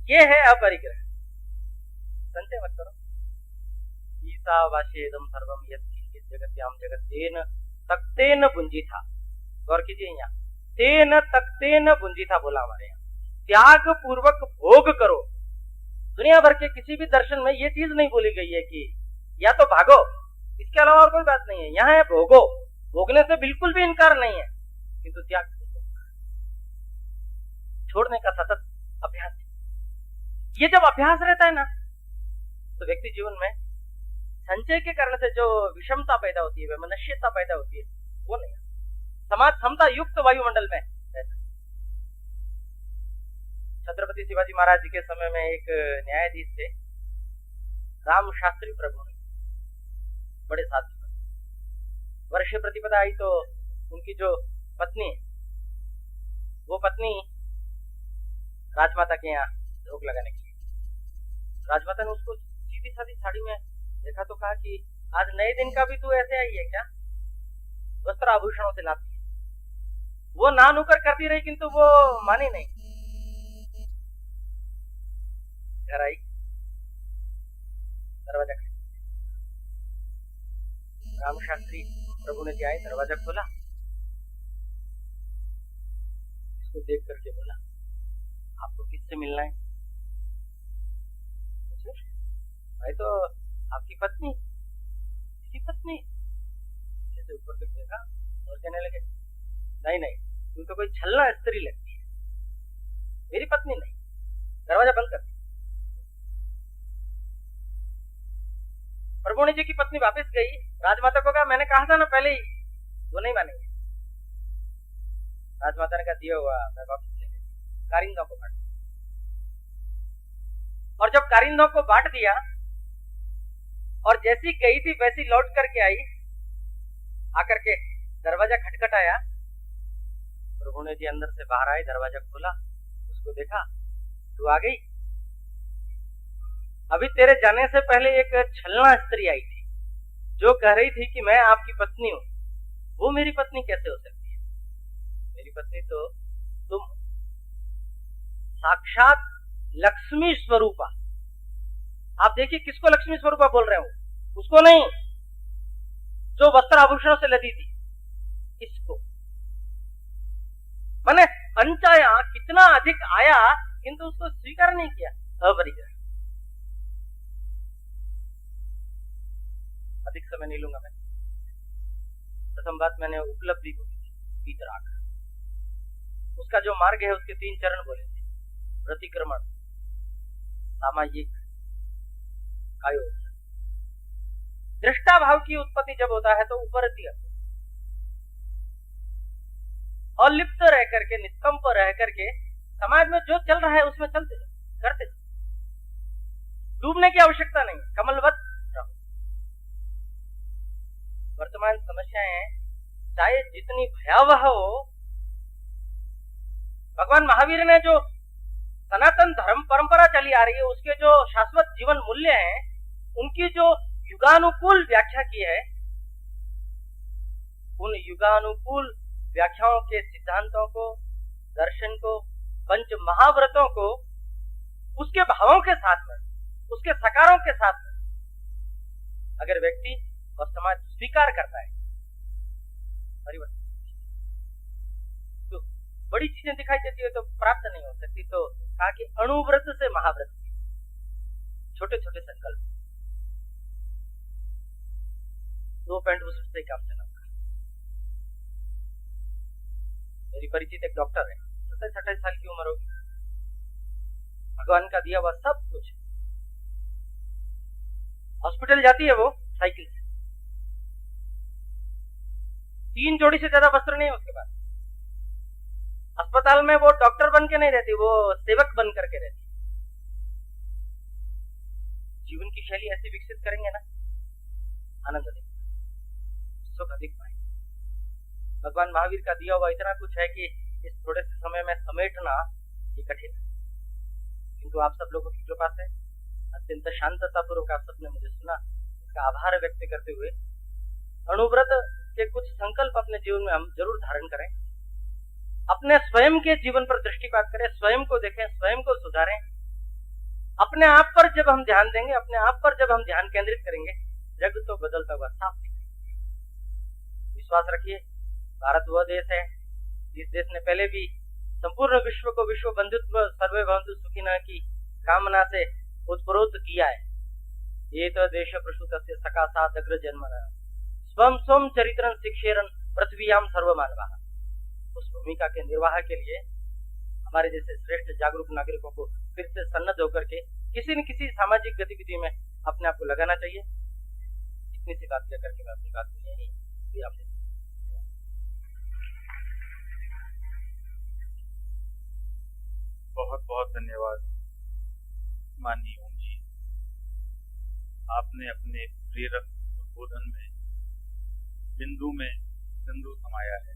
Speaker 1: ये है अपरिग्रह। संचय मत करो। ईसावास्येदं सर्वं यत् जगत्याम जगत्तेन तक्तेन बुंजिथा। गौर कीजिए, यहाँ तेन तक्तेन बुंजिथा बोला हमारे यहाँ। त्याग पूर्वक भोग करो। दुनिया भर के किसी भी दर्शन में ये चीज नहीं बोली गई है कि या तो भागो, इसके अलावा और कोई बात नहीं है। यहाँ है भोगो, भोगने से बिल्कुल भी इनकार नहीं है, किंतु त्याग छोड़ने का सतत अभ्यास। ये जब अभ्यास रहता है ना तो व्यक्ति जीवन में संचय के कारण से जो विषमता पैदा होती है, मनुष्यता पैदा होती है, वो नहीं। समाज क्षमता युक्त वायुमंडल में रहता है। छत्रपति शिवाजी महाराज जी के समय में एक न्यायाधीश थे, राम शास्त्री प्रभु, बड़े साधु। वर्ष प्रतिपदा आई तो उनकी जो पत्नी, वो पत्नी राजमाता के यहाँ धोख लगाने के लिए, राजमाता ने उसको सीधी सादी साड़ी में देखा तो कहा कि आज नए दिन का भी तू ऐसे आई है क्या, वस्त्र आभूषणों से लाती है। वो ना नुकर करती रही किंतु वो मानी नहीं। घर आई, दरवाजा खड़ा, राम शास्त्री प्रभु ने आए, दरवाजा खोला, इसको देख करके बोला, आपको किससे मिलना है? भाई तो आपकी पत्नी, किसी पत्नी? जैसे ऊपर तक देखा और कहने लगे, नहीं नहीं, तुम तो कोई छलना स्त्री लगती है, मेरी पत्नी नहीं। दरवाजा बंद कर। प्रभुणी जी की पत्नी वापस गई, राजमाता को कहा, मैंने कहा था ना पहले ही। वो नहीं मानेंगे। राजमाता ने कहा, दिया हुआ मैं वापस ले गई, कारिंदों को बांट। और जब कारिंदों को बांट दिया और जैसी गई थी वैसी लौट करके आई, आकर के दरवाजा खटखटाया, प्रभुणी जी अंदर से बाहर आए, दरवाजा खोला, उसको देखा, तू आ गई? अभी तेरे जाने से पहले एक छलना स्त्री आई थी जो कह रही थी कि मैं आपकी पत्नी हूं। वो मेरी पत्नी कैसे हो सकती है? मेरी पत्नी तो तुम, साक्षात लक्ष्मी स्वरूपा। आप देखिए किसको लक्ष्मी स्वरूपा बोल रहे हो, उसको नहीं जो वस्त्र आभूषणों से लदी थी, इसको। मैंने पंचाया कितना अधिक आया किंतु उसको स्वीकार नहीं किया, अपरिग्रह। अधिक समय नहीं लूंगा मैं। प्रथम बात मैंने उपलब्धि को की, वीतराग। उसका जो मार्ग है उसके 3 चरण बोले थे, प्रतिक्रमण, सामायिक, कायोग। दृष्टा भाव की उत्पत्ति जब होता है तो उपरति अलिप्त रह करके, निष्कंप रह करके समाज में जो चल रहा है उसमें चलते करते, डूबने की आवश्यकता नहीं, कमलवत रहो। वर्तमान समस्याएं चाहे जितनी भयावह हो, भगवान महावीर ने जो सनातन धर्म परंपरा चली आ रही है उसके जो शाश्वत जीवन मूल्य हैं, उनकी जो युगानुकूल व्याख्या की है, उन युगानुकूल व्याख्याओं के सिद्धांतों को, दर्शन को, पंच महाव्रतों को उसके भावों के साथ में, उसके सकारों के साथ में अगर व्यक्ति और समाज स्वीकार करता है, परिवर्तन तो बड़ी चीजें दिखाई देती है तो प्राप्त नहीं हो सकती। तो कहा कि अणुव्रत से महाव्रत, छोटे छोटे संकल्प, 2 पैंट बुशर्ट से काम चला। मेरी परिचित एक डॉक्टर है, 27-28 साल की उम्र होगी, भगवान का दिया हुआ सब कुछ। हॉस्पिटल जाती है वो साइकिल से, 3 जोड़ी से ज्यादा वस्त्र नहीं है उसके पास। अस्पताल में वो डॉक्टर बन के नहीं रहती, वो सेवक बन करके रहती। जीवन की शैली ऐसी विकसित करेंगे ना, आनंद अधिक, सुख अधिक पाएंगे। भगवान महावीर का दिया हुआ इतना कुछ है कि इस थोड़े से समय में समेटना ये कठिन है, किंतु आप सब लोगों की कृपा से अत्यंत शांतता पूर्वक आप सबने मुझे सुना, इसका आभार व्यक्त करते हुए अणुव्रत के कुछ संकल्प अपने जीवन में हम जरूर धारण करें, अपने स्वयं के जीवन पर दृष्टिपात करें, स्वयं को देखें, स्वयं को सुधारें। अपने आप पर जब हम ध्यान देंगे, अपने आप पर जब हम ध्यान केंद्रित करेंगे, जग तो बदलता हुआ साफ दिखेगा। विश्वास रखिए, भारत वह देश है जिस देश ने पहले भी संपूर्ण विश्व को विश्व बंधुत्व सर्वे भवन्तु सुखिनः की कामना से उत्प्रोत किया है। ये तो देश प्रसूतस्य सकाशात् अग्र जन्मनः स्वम स्वम चरित्रं शिक्षेरन् पृथ्वीयां सर्वमानवाः। उस भूमिका के निर्वाह के लिए हमारे जैसे श्रेष्ठ जागरूक नागरिकों को फिर से सन्नद्ध होकर के किसी न किसी सामाजिक गतिविधि में अपने आप को लगाना चाहिए। इतनी सी बात कहकर के मैं अपनी बात को यही विराम देता हूं।
Speaker 2: बहुत बहुत धन्यवाद माननीय ओम जी, आपने अपने प्रेरक उद्बोधन में बिंदु में सिंधु समाया है।